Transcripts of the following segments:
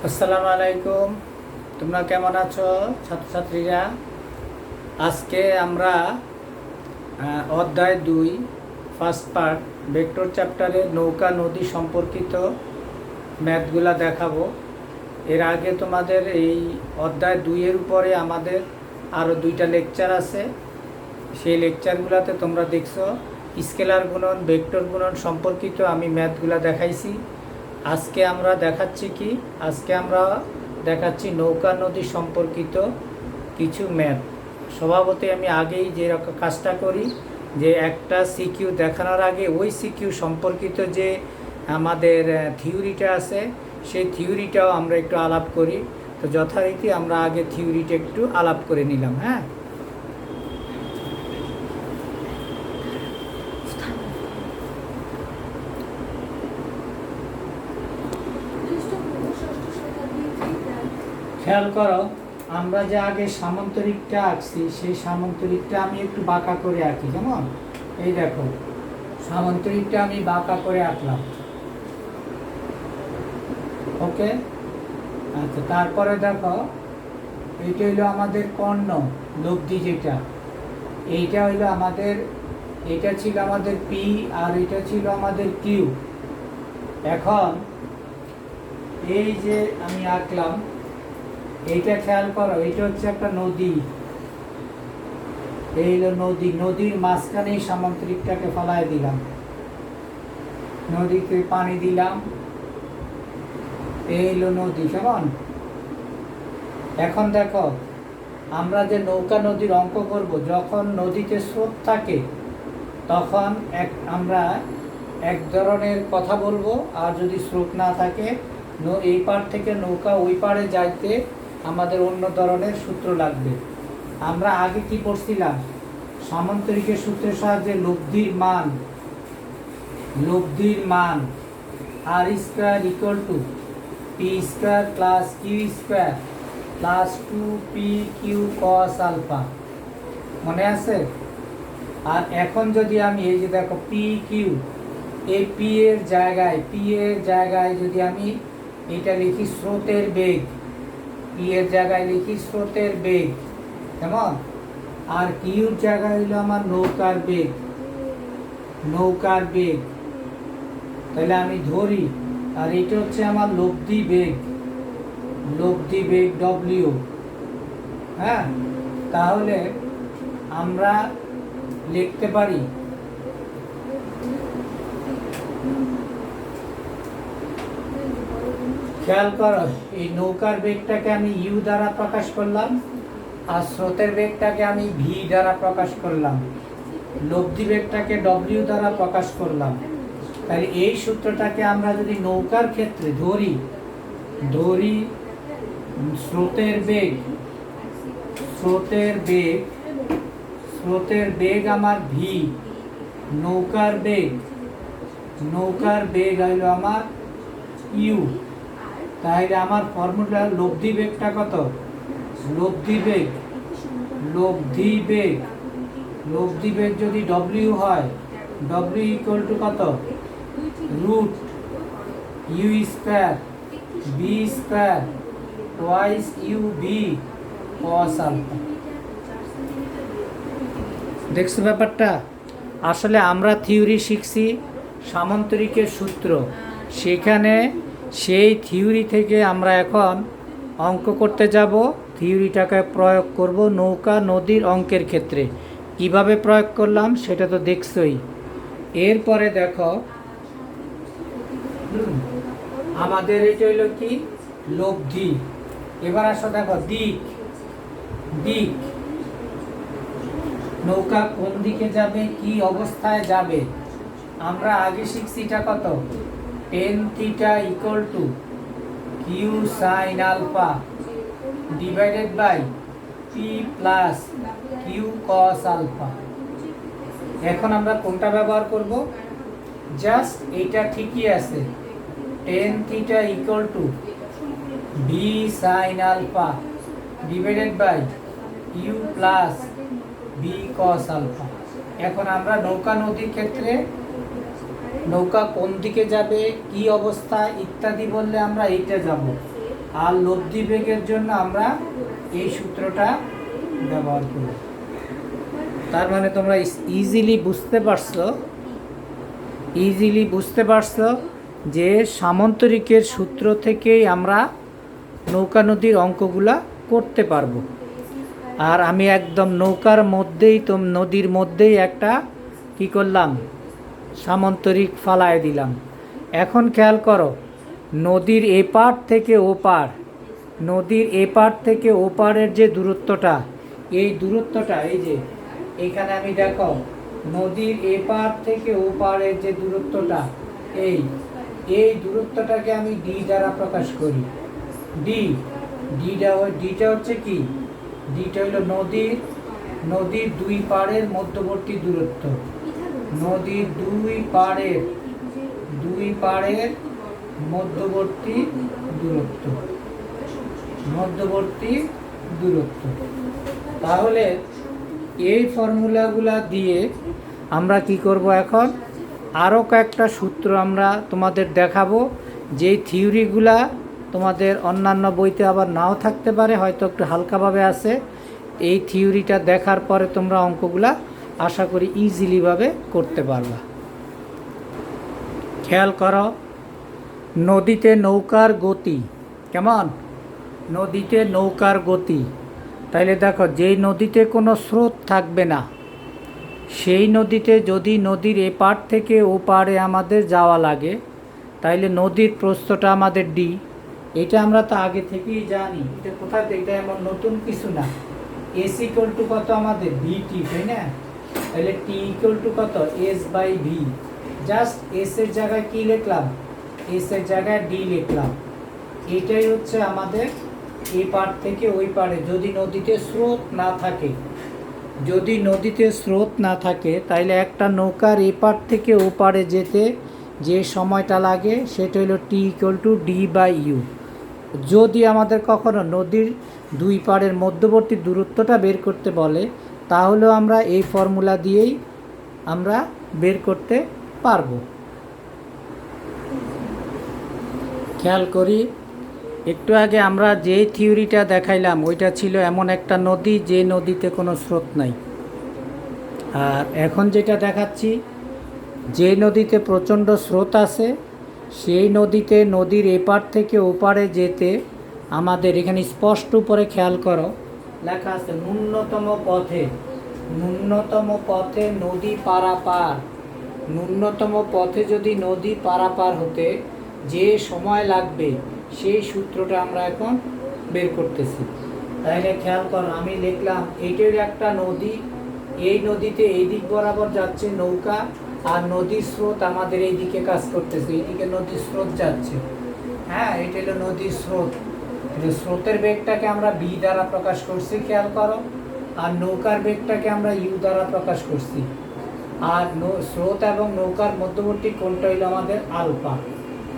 আসসালামু আলাইকুম। তোমরা কেমন আছো ছাত্রছাত্রীরা? আজকে আমরা অধ্যায় 2 ফার্স্ট পার্ট ভেক্টর চ্যাপ্টারে নৌকা নদী সম্পর্কিত ম্যাথগুলা দেখাবো। এর আগে তোমাদের এই অধ্যায় 2-এর উপরে আমাদের আরও 2টা লেকচার আছে। সেই লেকচারগুলোতে তোমরা দেখছো স্কেলার গুণন ভেক্টর গুণন সম্পর্কিত আমি ম্যাথগুলা দেখাইছি। আজকে আমরা দেখাচ্ছি নৌকা নদী সম্পর্কিত কিছু ম্যাথ। স্বভাবতই আমি আগেই যে কাজটা করি যে একটা সিকিউ দেখানোর আগে ওই সিকিউ সম্পর্কিত যে আমাদের থিওরিটা আছে সেই থিওরিটাও আমরা একটু আলাপ করি। তো যথারীতি আমরা আগে থিওরিটা একটু আলাপ করে নিলাম। হ্যাঁ, খেয়াল করো, আমরা যে আগে সামান্তরিকটা আঁকছি সেই সামান্তরিকটা আমি একটু বাঁকা করে আঁকি। যেমন এই দেখো, সামান্তরিকটা আমি বাঁকা করে আঁকলাম। ওকে, আচ্ছা, তারপরে দেখো এইটা হইলো আমাদের কর্ণ লব্ধি, যেটা এইটা হইলো আমাদের, এটা ছিল আমাদের পি আর এটা ছিল আমাদের কিউ। এখন এই যে আমি আঁকলাম এইটা খেয়াল করো, এইটা হচ্ছে একটা নদী। এই হলো নদী, নদীর মাঝখানে সামান্তরিকটাকে ফলায় দিলাম, নদীতে পানি দিলাম, এই হলো নদী। কেমন? এখন দেখো, আমরা যে নৌকা নদীর অঙ্ক করব, যখন নদীতে স্রোত থাকে তখন আমরা এক ধরনের কথা বলবো, আর যদি স্রোত না থাকে এই পার থেকে নৌকা ওই পারে যাইতে আমাদের অন্য ধরনের সূত্র লাগবে। আমরা আগে কি পড়ছিলাম? সামান্তরিকের সূত্রের সাহায্যে লব্ধির মান R square equal to P square plus Q square plus 2p Q cos alpha, মনে আছে? আর এখন যদি আমি এই যে দেখো পি কিউ, এই পি এর জায়গায় যদি আমি এটা লিখি স্রোতের বেগ, পি এর জায়গায় লিখি স্রোতের বেগ, কেমন? আর কিউর জায়গায় হইলো আমার নৌকার বেগ। তাহলে আমি ধরি, আর এটা হচ্ছে আমার লব্ধি বেগ ডব্লিউ। হ্যাঁ, তাহলে আমরা লিখতে পারি খেয়াল করো, এই নৌকার বেগটাকে আমি ইউ দ্বারা প্রকাশ করলাম আর স্রোতের বেগটাকে আমি ভি দ্বারা প্রকাশ করলাম, লব্ধি বেগটাকে ডব্লিউ দ্বারা প্রকাশ করলাম। তাহলে এই সূত্রটাকে আমরা যদি নৌকার ক্ষেত্রে ধরি স্রোতের বেগ আমার ভি, নৌকার বেগ হইল আমার ইউ। তাহলে আমার ফর্মুলা লব্ধি বেগটা কত? লব্ধি বেগ যদি ডব্লিউ হয়, ডব্লিউ ইকুয়াল টু কত? Root U square B square twice U B cos alpha. দেখছো ব্যাপারটা? আসলে আমরা থিওরি শিখছি সামান্তরিকের সূত্র, সেখানে সেই থিওরি থেকে আমরা এখন অঙ্ক করতে যাব। থিওরিটাকে প্রয়োগ করব নৌকা নদীর অঙ্কের ক্ষেত্রে। কিভাবে প্রয়োগ করলাম সেটা তো দেখছই। এরপরে দেখো, আমাদের এটা হইল কি? লব্ধি। এবার আসো দেখো দিক, নৌকা কোন দিকে যাবে, কি অবস্থায় যাবে। আমরা আগে শিখছি এটা কত? Tan theta equal to Q sine alpha divided by P plus Q cos alpha. এখন আমরা কোনটা ব্যবহার করব? জাস্ট এইটা ঠিকই আছে, tan theta equal to V sine alpha divided by U plus B cos alpha. এখন আমরা নৌকা নদীর ক্ষেত্রে নৌকা কোন দিকে যাবে, কি অবস্থা ইত্যাদি বললে আমরা এইটা যাব। আর লব্ধি বেগের জন্য আমরা এই সূত্রটা ব্যবহার করব। তার মানে তোমরা ইজিলি বুঝতে পারছো যে সামন্তরিকের সূত্র থেকেই আমরা নৌকা নদীর অঙ্কগুলা করতে পারবো। আর আমি একদম নদীর মধ্যেই একটা কি করলাম, সামন্তরিক ফালায় দিলাম। এখন খেয়াল করো, নদীর এপার থেকে ওপারের যে দূরত্বটা, এই দূরত্বটা এই যে এখানে আমি দেখো নদীর এপার থেকে ওপারের যে দূরত্বটা, এই দূরত্বটাকে আমি ডি দ্বারা প্রকাশ করি। ডিটা হচ্ছে কি, ডিটা হলো নদীর দুই পাড়ের মধ্যবর্তী দূরত্ব। নদীর দুই পাড়ের মধ্যবর্তী দূরত্ব। তাহলে এই ফর্মুলাগুলা দিয়ে আমরা কি করব, এখন আরও কয়েকটা সূত্র আমরা তোমাদের দেখাবো, যেই থিওরিগুলা তোমাদের অন্যান্য বইতে আবার নাও থাকতে পারে, হয়তো একটু হালকাভাবে আছে। এই থিওরিটা দেখার পরে তোমরা অঙ্কগুলা আশা করি ইজিলিভাবে করতে পারবা। খেয়াল করো, নদীতে নৌকার গতি কেমন, তাইলে দেখো যেই নদীতে কোনো স্রোত থাকবে না, সেই নদীতে যদি নদীর এপার থেকে ওপারে আমাদের যাওয়া লাগে, তাইলে নদীর প্রস্থটা আমাদের ডি। এটা আমরা তো আগে থেকেই জানি, এটা কোথায়, এটা এমন নতুন কিছু না। এস ইকুয়াল টু কত আমাদের ভিটি, তাই না? তাহলে টি ইকুয়াল টু কত, S by V. Just S এর জায়গায় কি লিখলাম, এস এর জায়গায় ডি লিখলাম। এটাই হচ্ছে আমাদের এই পার থেকে ওই পারে যদি নদীতে স্রোত না থাকে, তাইলে একটা নৌকার এই পার থেকে ও পারে যেতে যে সময়টা লাগে সেটা হলো T equal to D by U. যদি আমাদের কখনো নদীর দুই পাড়ের মধ্যবর্তী দূরত্বটা বের করতে বলে, তাহলেও আমরা এই ফর্মুলা দিয়েই আমরা বের করতে পারবো। খেয়াল করি, একটু আগে আমরা যে থিওরিটা দেখাইলাম ওইটা ছিল এমন একটা নদী যে নদীতে কোনো স্রোত নাই। আর এখন যেটা দেখাচ্ছি, যে নদীতে প্রচণ্ড স্রোত আছে, সেই নদীতে নদীর এপার থেকে ওপারে যেতে আমাদের এখানে স্পষ্ট উপরে খেয়াল করো লেখা আছে ন্যূনতম পথে নদী পারাপার। ন্যূনতম পথে যদি নদী পারাপার হতে যে সময় লাগবে, সেই সূত্রটা আমরা এখন বের করতেছি। তাইলে খেয়াল করো, আমি লিখলাম এইটার একটা নদী, এই নদীতে এই দিক বরাবর যাচ্ছে নৌকা, আর নদীর স্রোত আমাদের এই দিকে কাজ করতেছে, এইদিকে নদীর স্রোত যাচ্ছে। হ্যাঁ, এটা হলো নদীর স্রোত। স্রোতের বেগটাকে আমরা বি দ্বারা প্রকাশ করছি, খেয়াল করো। আর নৌকার বেগটাকে আমরা ইউ দ্বারা প্রকাশ করছি। আর স্রোত এবং নৌকার মধ্যবর্তী কোণটা হইল আমাদের আলফা।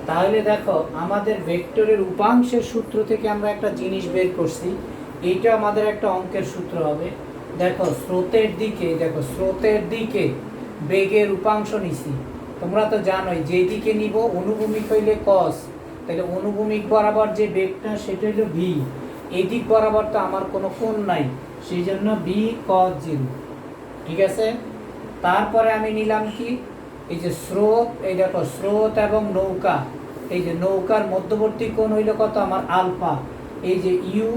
তাহলে দেখো, আমাদের ভেক্টরের উপাংশের সূত্র থেকে আমরা একটা জিনিস বের করছি, এইটা আমাদের একটা অঙ্কের সূত্র হবে। দেখো স্রোতের দিকে বেগের উপাংশ নিছি। তোমরা তো জানোই যেদিকে নিব অনুভূমিক হইলে কস, তাহলে অনুভূমিক বরাবর যে বেগটা সেটা হইল ভি। এই দিক বরাবর তো আমার কোনো কোণ নাই, সেই জন্য বি কস 0। ঠিক আছে, তারপরে আমি নিলাম কি, এই যে স্রোত, এই দেখো স্রোত এবং নৌকা, এই যে নৌকার মধ্যবর্তী কোণ হইল কত আমার আলফা। এই যে ইউ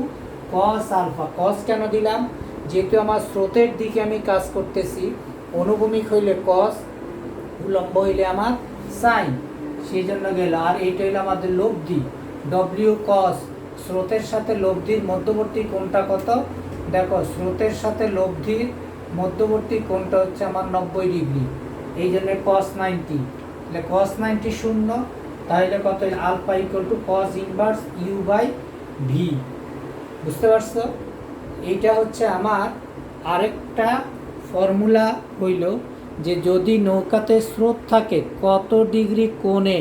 কস আলফা। কস কেন দিলাম, যেহেতু আমার স্রোতের দিকে আমি কাজ করতেছি, অনুভূমিক হইলে কস, উলম্ব হইলে আমার সাইন, সেই জন্য গেল। আর এইটা হইলো আমাদের লব্ধি, ডব্লিউ কস। স্রোতের সাথে লব্ধির মধ্যবর্তী কোণটা কত, দেখো স্রোতের সাথে লব্ধির মধ্যবর্তী কোণটা হচ্ছে আমার 90 ডিগ্রি, এই জন্য কস 90। তাহলে কস 90 শূন্য, তাহলে কত, alpha equal to cos inverse U by V. বুঝতে পারছো? এইটা হচ্ছে আমার আরেকটা ফর্মুলা হইল যে যদি নৌকাতে স্রোত থাকে কত ডিগ্রি কোণে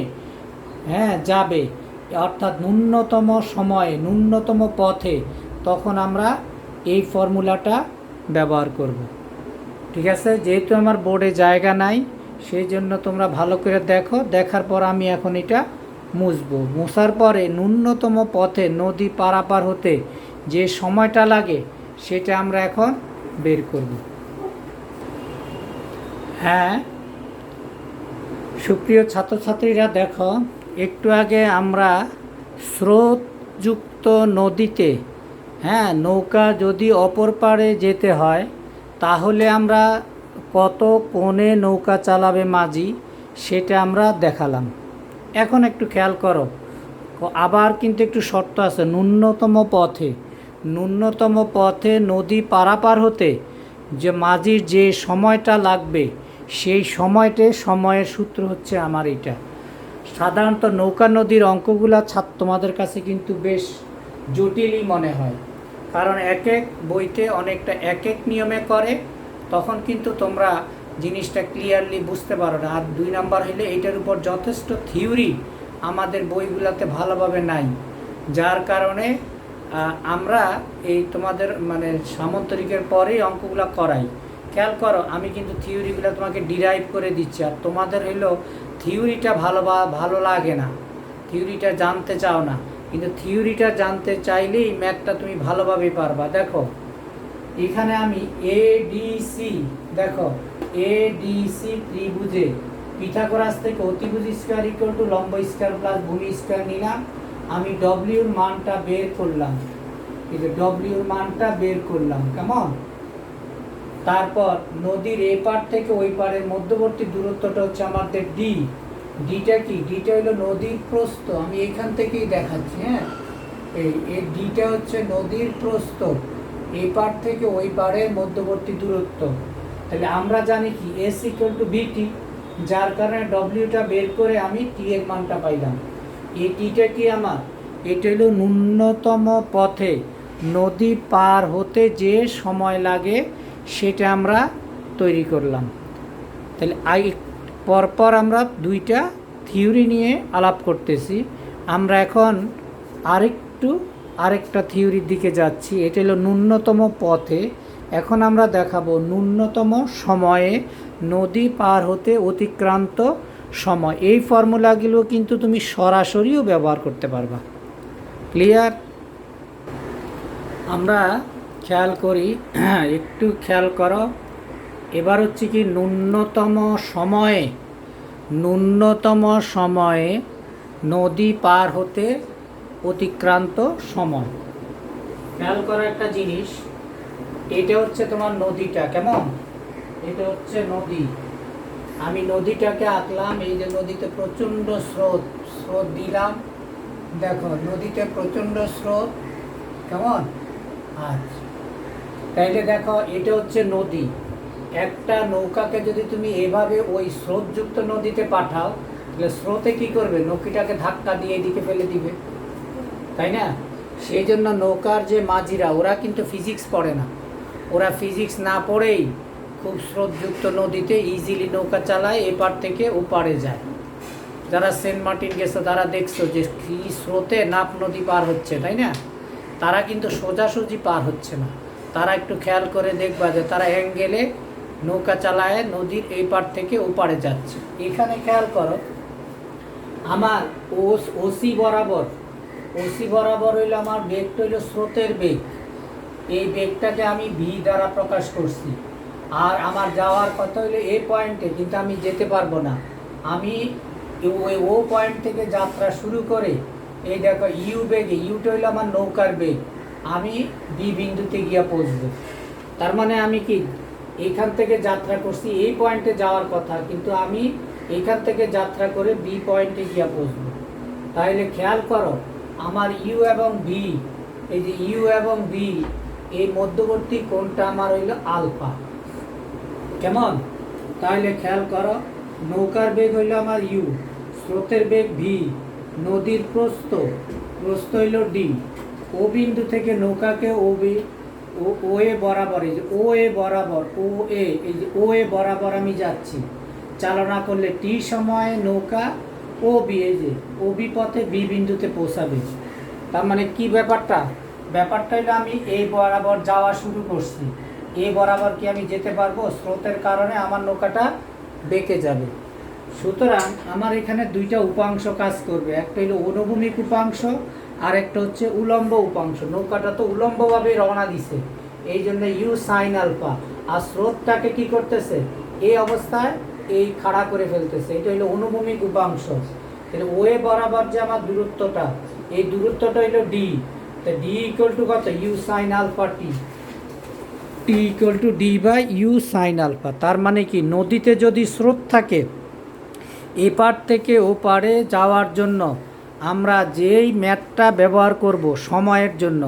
যাবে, অর্থাৎ ন্যূনতম সময়ে ন্যূনতম পথে, তখন আমরা এই ফর্মুলাটা ব্যবহার করব। ঠিক আছে, যেহেতু আমার বোর্ডে জায়গা নাই, সেই জন্য তোমরা ভালো করে দেখো, দেখার পর আমি এখন এটা মুছবো। মোছার পরে ন্যূনতম পথে নদী পারাপার হতে যে সময়টা লাগে সেটা আমরা এখন বের করব। হ্যাঁ সুপ্রিয় ছাত্রছাত্রীরা, দেখো একটু আগে আমরা স্রোতযুক্ত নদীতে নৌকা যদি অপর পাড়ে যেতে হয় তাহলে আমরা কত কোণে নৌকা চালাবে মাঝি সেটা আমরা দেখালাম। এখন একটু খেয়াল করো, আবার কিন্তু একটু শর্ত আছে। ন্যূনতম পথে নদী পারাপার হতে যে মাঝির যে সময়টা লাগবে সেই সময়ের সূত্র হচ্ছে আমার এটা। সাধারণত নৌকা নদীর অঙ্কগুলা তোমাদের কাছে কিন্তু বেশ জটিলই মনে হয়, কারণ এক এক বইতে অনেকটা এক এক নিয়মে করে, তখন কিন্তু তোমরা জিনিসটা ক্লিয়ারলি বুঝতে পারো না। আর 2 নাম্বার হলে এইটার উপর যথেষ্ট থিওরি আমাদের বইগুলোতে ভালোভাবে নাই, যার কারণে আমরা এই তোমাদের মানে সামন্তরিকের পরেই অঙ্কগুলো করাই। খেয়াল করো, আমি কিন্তু থিওরিগুলো তোমাকে ডিরাইভ করে দিচ্ছি, আর তোমাদের হইলো থিওরিটা ভালো লাগে না, থিওরিটা জানতে চাও না, কিন্তু থিওরিটা জানতে চাইলেই ম্যাথটা তুমি ভালোভাবে পারবা। দেখো এখানে আমি এডিসি, দেখো এডিসি ত্রিভুজে পিথাগোরাস থেকে অতিভুজ স্কয়ার ইকুয়াল টু লম্ব স্কয়ার প্লাস ভূমি স্কয়ার নিলাম। আমি ডব্লিউর মানটা বের করলাম, এই যে ডব্লিউর মানটা বের করলাম, কেমন। তারপর নদীর এই পার থেকে ওই পারের মধ্যবর্তী দূরত্বটা হচ্ছে আমাদের ডি। ডিটা কি? ডিটা হলো নদীর প্রস্থ। আমি এখান থেকেই দেখাচ্ছি। হ্যাঁ, এই ডিটা হচ্ছে নদীর প্রস্থ, এই পার থেকে ওই পারের মধ্যবর্তী দূরত্ব। তাহলে আমরা জানি কি এস ইকুয়াল টু বিটি, যার কারণে ডব্লিউটা বের করে আমি টি এর মানটা পাইলাম। এই টিটা কি আমার? এটা হলো ন্যূনতম পথে নদী পার হতে যে সময় লাগে সেটা আমরা তৈরি করলাম। তাহলে পরপর আমরা দুইটা থিওরি নিয়ে আলাপ করতেছি। আমরা এখন আরেকটা থিওরির দিকে যাচ্ছি। এটা হলো ন্যূনতম পথে। এখন আমরা দেখাবো ন্যূনতম সময়ে নদী পার হতে অতিক্রান্ত সময়। এই ফর্মুলাগুলো কিন্তু তুমি সরাসরিও ব্যবহার করতে পারবা। ক্লিয়ার? আমরা খেয়াল করি, একটু খেয়াল করো। এবার হচ্ছে কি ন্যূনতম সময়ে নদী পার হতে অতিক্রান্ত সময়। খেয়াল করো একটা জিনিস, এটা হচ্ছে তোমার নদীটা, কেমন? এটা হচ্ছে নদী। আমি নদীটাকে আঁকলাম, এই যে নদীতে প্রচণ্ড স্রোত দিলাম। দেখো নদীতে প্রচণ্ড স্রোত, কেমন? আচ্ছা, তাইলে দেখো এটা হচ্ছে নদী। একটা নৌকাকে যদি তুমি এভাবে ওই স্রোতযুক্ত নদীতে পাঠাও, তাহলে স্রোতে কি করবে? নৌকিটাকে ধাক্কা দিয়ে এদিকে ফেলে দিবে, তাই না? সেই জন্য নৌকার যে মাঝিরা, ওরা কিন্তু ফিজিক্স পড়ে না। ওরা ফিজিক্স না পড়েই খুব স্রোতযুক্ত নদীতে ইজিলি নৌকা চালায়, এপার থেকে ওপারে যায়। যারা সেন্ট মার্টিন গেছো তারা দেখছো যে কি স্রোতে নাপ নদী পার হচ্ছে, তাই না? তারা কিন্তু সোজাসুজি পার হচ্ছে না। তারা একটু খেয়াল করে দেখবা যে তারা অ্যাঙ্গেলে নৌকা চালায় নদীর এই পার থেকে ওপারে যাচ্ছে। এখানে খেয়াল করো, আমার ওসি বরাবর হইলো আমার বেগটা হইলো স্রোতের বেগ। এই বেগটাকে আমি ভি দ্বারা প্রকাশ করছি। আর আমার যাওয়ার কথা হইলো এ পয়েন্টে, কিন্তু আমি যেতে পারবো না। আমি ওই ও পয়েন্ট থেকে যাত্রা শুরু করে এই দেখো ইউ বেগে, ইউটা হইলো আমার নৌকার বেগ, আমি বি বিন্দুতে গিয়া পৌঁছবো। তার মানে আমি কি এইখান থেকে যাত্রা করছি, এই পয়েন্টে যাওয়ার কথা, কিন্তু আমি এইখান থেকে যাত্রা করে বি পয়েন্টে গিয়া পৌঁছবো। তাহলে খেয়াল করো, আমার ইউ এবং ভি, এই যে ইউ এবং ভি, এই মধ্যবর্তী কোণটা আমার হইলো আলফা, কেমন? তাহলে খেয়াল করো, নৌকার বেগ হইলো আমার ইউ, স্রোতের বেগ ভি, নদীর প্রস্থ হইল ডি। ও বিন্দু থেকে নৌকাকে ও এ বরাবর, এই যে ও এ বরাবর, ও এ বরাবর আমি যাচ্ছি। চালনা করলে টি সময়ে নৌকা ও বি, এই যে ও বি পথে বি বিন্দুতে পৌঁছাবে। তার মানে কি ব্যাপারটা হলো আমি এই বরাবর যাওয়া শুরু করছি। এই বরাবর কি আমি যেতে পারবো? স্রোতের কারণে আমার নৌকাটা বেঁকে যাবে। সুতরাং আমার এখানে দুইটা উপাংশ কাজ করবে, একটা হলো অনুভূমিক উপাংশ আর একটা হচ্ছে উলম্ব উপাংশ। নৌকাটা তো উলম্বভাবে রওনা দিছে, এই জন্য ইউ সাইন আলফা। আর স্রোতটাকে কি করতেছে, এই অবস্থায় এই খাড়া করে ফেলতেছে, এটা হলো অনুভূমিক উপাংশ। তাহলে ওয়ে বরাবর যে আমার দূরত্বটা, এই দূরত্বটা হলো ডি। তো ডি ইকুয়াল টু কত, U sine alpha T. T equal to D by U sine alpha. তার মানে কি, নদীতে যদি স্রোত থাকে এপার থেকে ও পারে যাওয়ার জন্য আমরা যেই ম্যাথটা ব্যবহার করব সময়ের জন্য,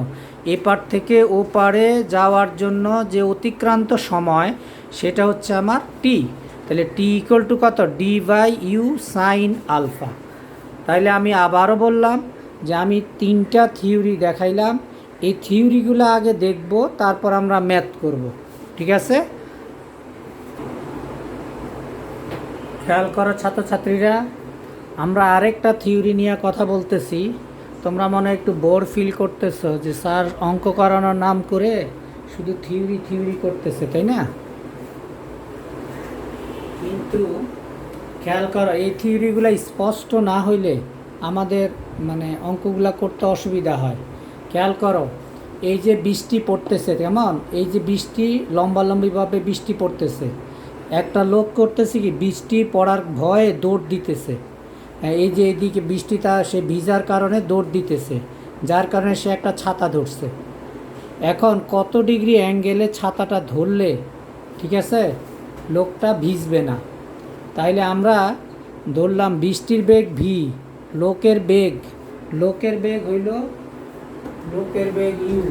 এপার থেকে ও পারে যাওয়ার জন্য যে অতিক্রান্ত সময়, সেটা হচ্ছে আমার টি। তাহলে টি ইকুয়াল টু কত, D by U sine alpha. তাহলে আমি আবারও বললাম যে আমি তিনটা থিওরি দেখাইলাম, এই থিওরিগুলো আগে দেখব, তারপর আমরা ম্যাথ করব। ঠিক আছে, খেয়াল করো ছাত্রছাত্রীরা, আমরা আরেকটা থিওরি নিয়ে কথা বলতেছি। তোমরা মনে একটু বোর ফিল করতেছো যে স্যার অঙ্ক করানোর নাম করে শুধু থিওরি থিওরি করতেছে, তাই না? কিন্তু খেয়াল করো, এই থিওরিগুলো স্পষ্ট না হইলে আমাদের মানে অঙ্কগুলো করতে অসুবিধা হয়। খেয়াল করো, এই যে বৃষ্টি পড়তেছে, কেমন, এই যে বৃষ্টি লম্বালম্বিভাবে বৃষ্টি পড়তেছে, একটা লোক করতেছে কি, বৃষ্টি পড়ার ভয়ে দৌড় দিতেছে। এই যে এদিকে বৃষ্টিটা, সে ভিজার কারণে দৌড় দিতেছে, যার কারণে সে একটা ছাতা ধরছে। এখন কত ডিগ্রি অ্যাঙ্গেলে ছাতাটা ধরলে, ঠিক আছে, লোকটা ভিজবে না? তাইলে আমরা ধরলাম বৃষ্টির বেগ ভি, লোকের বেগ হইল, লোকের বেগ ইউ।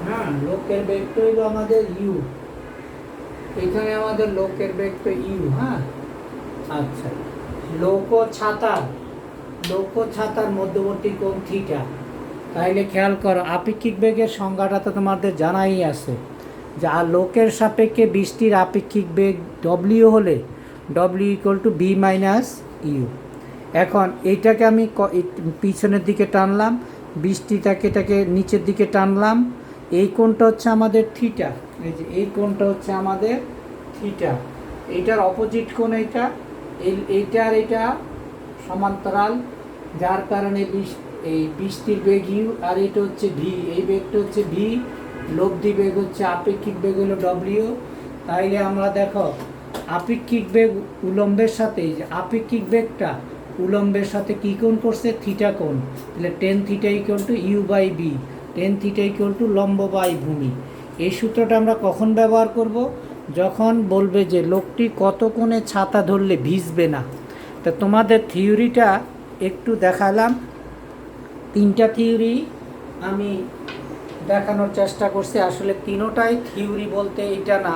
হ্যাঁ, লোকের বেগটা হইল আমাদের ইউ, এখানে আমাদের লোকের বেগ তো ইউ। হ্যাঁ, আচ্ছা, লোক ছাতার মধ্যবর্তী কোণ থিটা। তাইলে খেয়াল করো, আপেক্ষিক বেগের সংজ্ঞাটা তো তোমাদের জানাই আছে, যে আর লোকের সাপেক্ষে বৃষ্টির আপেক্ষিক বেগ ডব্লিউ হলে W equal to B minus U. এখন এইটাকে আমি পিছনের দিকে টানলাম, বৃষ্টিটাকে এটাকে নিচের দিকে টানলাম, এই কোণটা হচ্ছে আমাদের থিটা। এই যে এই কোণটা হচ্ছে আমাদের থিটা, এইটার অপোজিট কোণ এইটা, এইটার এটা সমান্তরাল, যার কারণে এই বৃষ্টির বেগ ইউ, আর এটা হচ্ছে ভি, এই বেগটা হচ্ছে ভি, লব্ধি বেগ হচ্ছে আপেক্ষিক বেগ হলো ডব্লিউ। তাইলে আমরা দেখো, আপেক্ষিক বেগ উলম্বের সাথে, এই যে আপেক্ষিক বেগটা উলম্বের সাথে কী কোণ করছে, থিটা কোণ। তাহলে tan theta equal to U by B, tan theta equal to লম্ব বাই ভূমি। এই সূত্রটা আমরা কখন ব্যবহার করব, যখন বলবে যে লোকটি কত কোণে ছাতা ধরলে ভিজবে না। তা তোমাদের থিওরিটা একটু দেখালাম, তিনটা থিওরি আমি দেখানোর চেষ্টা করছি। আসলে তিনোটাই থিওরি বলতে এটা না,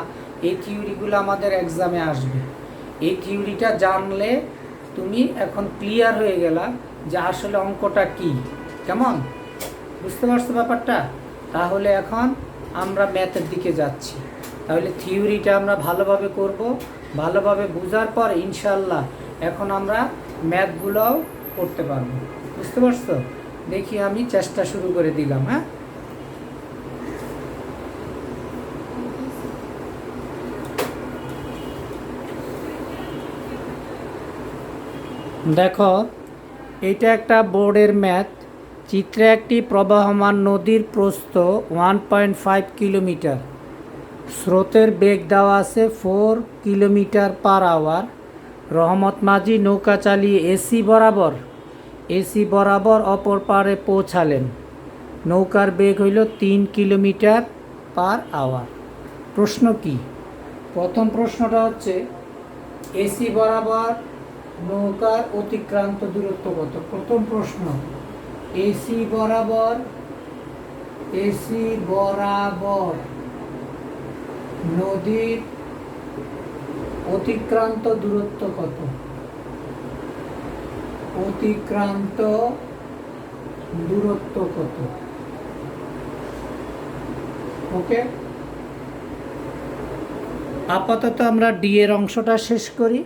এই থিওরিগুলো আমাদের এক্সামে আসবে। এই থিওরিটা জানলে তুমি এখন ক্লিয়ার হয়ে গেলা যে আসলে অঙ্কটা কি, কেমন বুঝতে পারছো ব্যাপারটা? তাহলে এখন আমরা ম্যাথের দিকে যাচ্ছি। তাহলে থিওরিটা আমরা ভালোভাবে করব, ভালোভাবে বোঝার পর ইনশাল্লাহ এখন আমরা ম্যাথগুলোও করতে পারবো। বুঝতে পারছো? দেখি আমি চেষ্টা শুরু করে দিলাম। হ্যাঁ, দেখো, এটা একটা বোর্ডের ম্যাথ। চিত্রে একটি প্রবাহমান নদীর প্রস্থ 1.5 কিলোমিটার, স্রোতের বেগ দেওয়া আছে 4 কিলোমিটার পার আওয়ার। রহমত মাঝি নৌকা চালিয়ে এসি বরাবর অপর পারে পৌঁছালেন। নৌকার বেগ হইল 3 কিলোমিটার পার আওয়ার। প্রশ্ন কি? প্রথম প্রশ্নটা হচ্ছে এসি বরাবর নৌকার অতিক্রান্ত দূরত্ব কত? প্রথম প্রশ্ন, এসি বরাবর নদীর অতিক্রান্ত দূরত্ব কত? অতিক্রান্ত দূরত্ব কত? ওকে, আপাতত আমরা ডি এর অংশটা শেষ করি।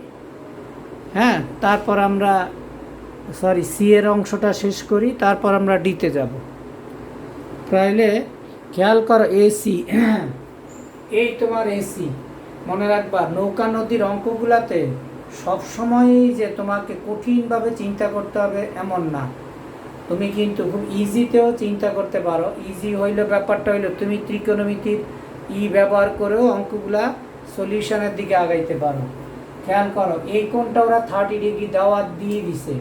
হ্যাঁ, তারপর আমরা সি এর অংশটা শেষ করি, তারপর আমরা ডিতে যাব। তাহলে খেয়াল করো, এসি, এই তোমার এসি, মনে রাখবা নৌকা নদীর অঙ্কগুলাতে সবসময়ই যে তোমাকে কঠিনভাবে চিন্তা করতে হবে এমন না, তুমি কিন্তু খুব ইজিতেও চিন্তা করতে পারো। ইজি হইলে ব্যাপারটা হইলো তুমি ত্রিকোণমিতির ব্যবহার করেও অঙ্কগুলা সলিউশনের দিকে আগাইতে পারো। খেয়াল করো, এই কোণটা ওরা 30 ডিগ্রি দাওয়াত দিয়ে দিছে,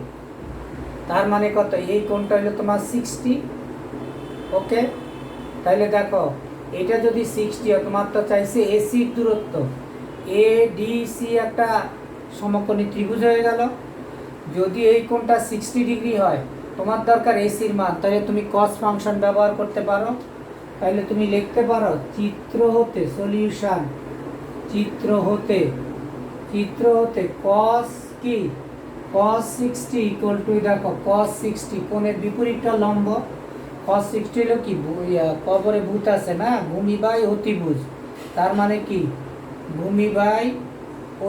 তার মানে কত, এই কোণটা হইলো তোমার 60। ওকে, তাইলে দেখো এটা যদি 60 হয়, তোমার তো চাইছে এসির দূরত্ব, এ ডি সি একটা সমকোণী ত্রিভুজ হয়ে গেল। যদি এই কোণটা 60 ডিগ্রি হয়, তোমার দরকার এসির মান, তাহলে তুমি কস ফাংশন ব্যবহার করতে পারো। তাহলে তুমি লিখতে পারো চিত্র হতে সলিউশন, চিত্র হতে কস কি, কস 60 ইকুয়াল টু, দেখো কস 60 কোণের বিপরীতটা লম্ব, কস 60 হলো কি, কবরে ভূত আছে না, ভূমি বাই অতিভুজ, তার মানে কি ভূমি বাই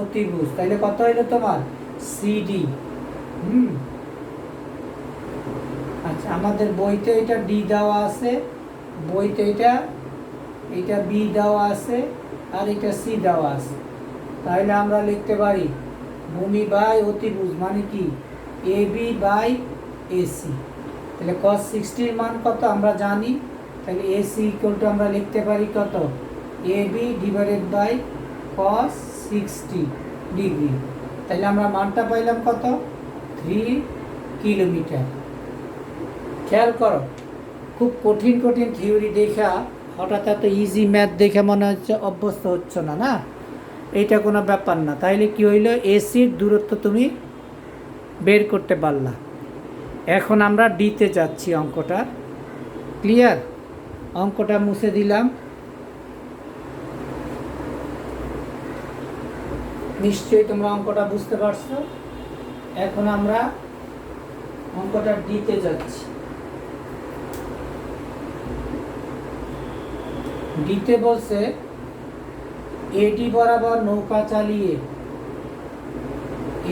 অতিভুজ। তাহলে কত হইলো তোমার সিডি। আচ্ছা, আমাদের বইতে এটা ডি দেওয়া আছে, বইতে এটা বি দেওয়া আছে, আর এটা সি দেওয়া আছে। তাহলে আমরা লিখতে পারি ভূমি বাই অতিভুজ মানে কি এ বি বাই এসি। তাহলে cos 60 মান কত আমরা জানি, তাহলে এসি ইকুয়াল টু আমরা লিখতে পারি কত, A B divided by cos 60 degree. তাহলে আমরা মানটা পাইলাম কত, 3 কিলোমিটার। খেয়াল করো, খুব কঠিন কঠিন থিওরি দেখা হঠাৎ এত ইজি ম্যাথ দেখে মনে হচ্ছে অভ্যস্ত হচ্ছ না, না এইটা কোনো ব্যাপার না। তাইলে কি হইলো, এসির দূরত্ব তুমি বের করতে পারলা। এখন আমরা ডিতে যাচ্ছি, অঙ্কটা ক্লিয়ার, অঙ্কটা মুছে দিলাম। নিশ্চয়ই তোমরা অঙ্কটা বুঝতে পারছো। এখন আমরা অঙ্কটা ডিতে যাচ্ছি। ডিতে বলছে এডি বরাবর নৌকা চালিয়ে,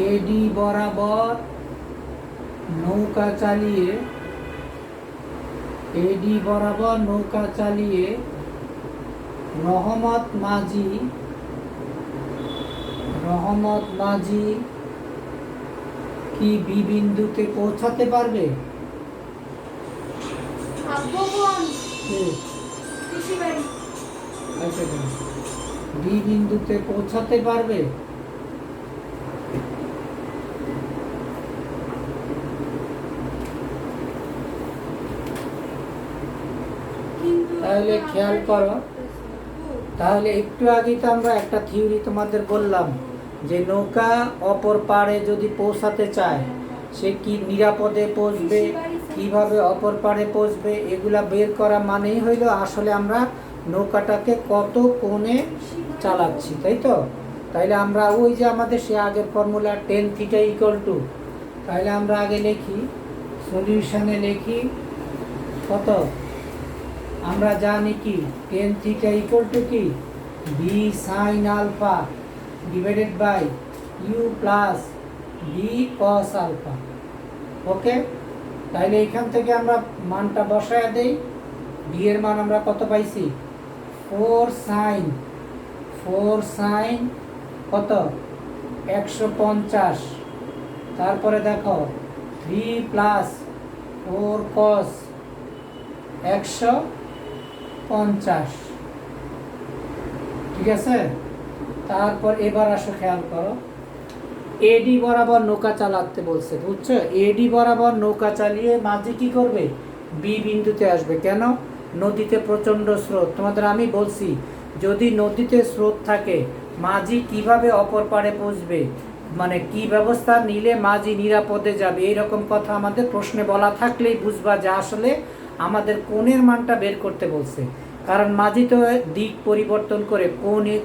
এডি বরাবর নৌকা চালিয়ে, এডি বরাবর নৌকা চালিয়ে রহমত মাঝি কি বি বিন্দুতে পৌঁছাতে পারবে? বি বিন্দুতে পৌঁছাতে পারবে? তাহলে খেয়াল করো, তাহলে একটু আগে তো আমরা একটা থিওরি তোমাদের বললাম যে নৌকা অপর পাড়ে যদি পৌঁছাতে চায় সে কি নিরাপদে পৌঁছবে, কিভাবে অপর পাড়ে পৌঁছবে, এগুলা বের করা মানেই হইল আসলে আমরা নৌকাটাকে কত কোণে চালাচ্ছি, তাই তো। তাইলে আমরা ওই যে আমাদের সে আগের ফর্মুলা tan θ ইকুয়াল টু, তাহলে আমরা আগে লিখি সলিউশনে লিখি কত, আমরা জানি কি tan θ ইকুয়াল টু কি B sine alpha divided by U plus B cos alpha. Okay, তাইলে এখান থেকে আমরা মানটা বসায় দেই। বি এর মান আমরা কত পাইছি, 4 সাইন কত 150, তারপরে দেখো 3 প্লাস 4 কস 150, ঠিক আছে। তারপর এবার আসো খেয়াল করো, এডি বরাবর নৌকা চালাতে বলছে, বুঝছো, এডি বরাবর নৌকা চালিয়ে মাঝি কি করবে, বি বিন্দুতে আসবে। কেন, নদীতে প্রচণ্ড স্রোত। তোমাদের আমি বলছি যদি নদীতে স্রোত থাকে মাঝি কিভাবে অপর পাড়ে পৌঁছবে, মানে কি ব্যবস্থা নিলে মাঝি নিরাপদে যাবে, এইরকম কথা আমাদের প্রশ্নে বলা থাকলেই বুঝবা যে আসলে আমাদের কোণের মানটা বের করতে বলছে। কারণ মাঝি তো দিক পরিবর্তন করে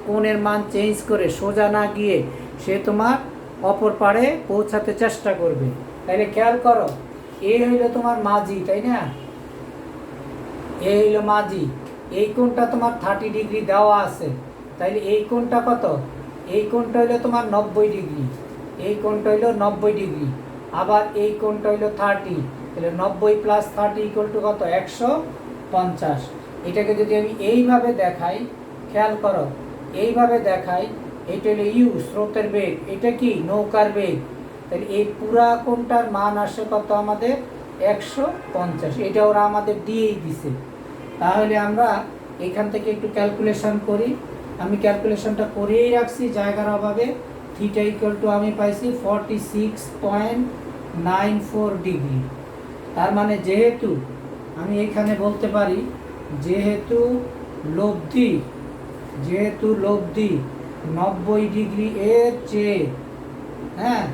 কোণের মান চেঞ্জ করে সোজা না গিয়ে সে তোমার অপর পাড়ে পৌঁছাতে চেষ্টা করবে। তাইলে খেয়াল করো, এ হইলো তোমার মাঝি, তাই না, এ হইলো মাঝি, এই কোণটা তোমার 30 ডিগ্রি দেওয়া আছে। তাইলে এই কোণটা কত, এই কোণটা হইলো তোমার 90 ডিগ্রি, এই কোণটা হইলো 90 ডিগ্রি, আবার এই কোণটা হইলো 30, তাহলে 90 প্লাস 30 ইকুয়াল টু কত, 150। এটাকে যদি আমি এইভাবে দেখাই, খেয়াল করো এইভাবে দেখাই, এটা হলো ইউ স্রোতের বেগ, এটা কি নৌকার বেগ। তাহলে এই পুরা কোণটার মান আসে কত আমাদের 150, এটা ওরা আমাদের দিয়েই দিছে। তাহলে আমরা এখান থেকে একটু ক্যালকুলেশন করি, আমি ক্যালকুলেশনটা করেই রাখছি জায়গার অভাবে। থিটা ইকুয়াল টু আমি পাইছি 46.94 ডিগ্রি। তার মানে যেহেতু আমি এখানে বলতে পারি যেহেতু লব্ধি 90 ডিগ্রি এর চেয়ে, হ্যাঁ,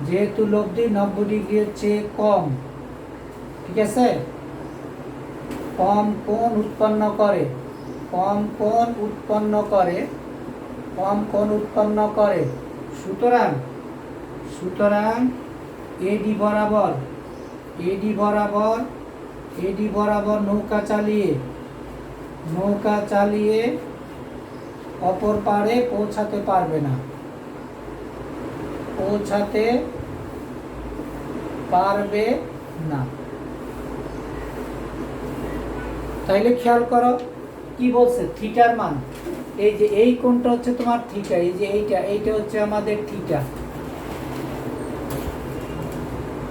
যেহেতু লব্ধি 90 ডিগ্রি এর চেয়ে কম, ঠিক আছে, কম কোণ উৎপন্ন করে, সুতরাং এডি বরাবর নৌকা চালিয়ে অপর পাড়ে পৌঁছাতে পারবে না। তাইলে খেয়াল করো কি বলছে, থিটার মান, এই যে এই কোণটা হচ্ছে তোমার থিটা, এই যে এইটা হচ্ছে আমাদের থিটা,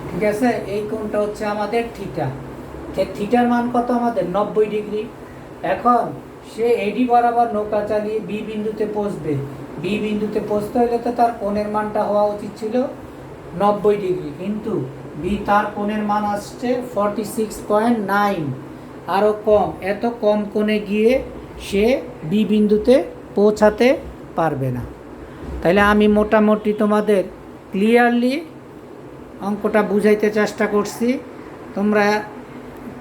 ঠিক আছে, এই কোণটা হচ্ছে আমাদের থিটা। থিটার মান কত আমাদের 90 ডিগ্রি। এখন সে এডি বরাবর নৌকা চালিয়ে বি বিন্দুতে পৌঁছতে হলে তো তার কোণের মানটা হওয়া উচিত ছিল 90 ডিগ্রি, কিন্তু তার কোণের মান আসছে 46.9, আরও কম। এত কম কোণে গিয়ে সে বি বিন্দুতে পৌঁছাতে পারবে না। তাইলে আমি মোটামুটি তোমাদের ক্লিয়ারলি অঙ্কটা বুঝাইতে চেষ্টা করছি, তোমরা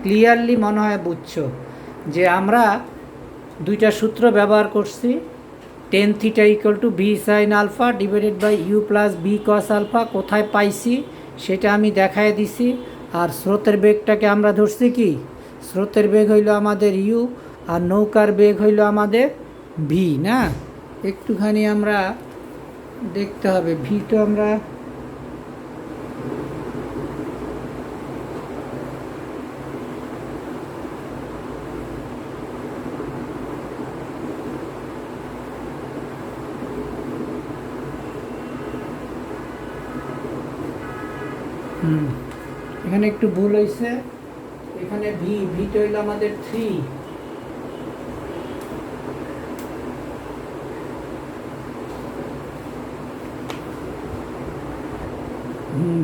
ক্লিয়ারলি মনে হয় বুঝছো যে আমরা দুইটা সূত্র ব্যবহার করছি, tan theta equal to B sine alpha divided by U plus B cos alpha. কোথায় পাইছি সেটা আমি দেখায় দিছি। আর স্রোতের বেগটাকে আমরা ধরছি কি, স্রোতের বেগ হইল আমাদের ইউ আর নৌকার বেগ হইল আমাদের ভি, না? একটুখানি আমরা দেখতে হবে, ভি তো আমরা এখানে একটু ভুল হয়েছে, এখানে ভিটা হইল আমাদের 3,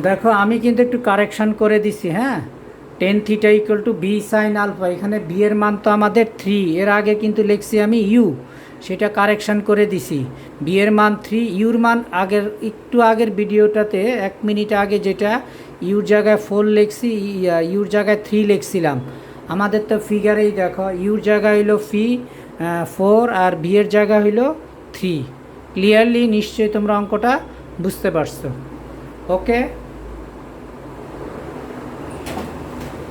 দেখো আমি কিন্তু একটু কারেকশন করে দিছি, হ্যাঁ, tan theta equal to B sine alpha, এখানে বি এর মান তো আমাদের 3, এর আগে কিন্তু লিখছি আমি ইউ, সেটা কারেকশন করে দিছি, বি এর মান 3, ইউর মান একটু আগের ভিডিওটাতে 1 মিনিট আগে যেটা ইউর জায়গায় 4 লিখছি, ইউর জায়গায় 3 লিখছিলাম। আমাদের তো ফিগারেই দেখো ইউর জায়গা হইল 4 আর বি এর জায়গা হইল 3। ক্লিয়ারলি নিশ্চয়ই তোমরা অঙ্কটা বুঝতে পারছো। ওকে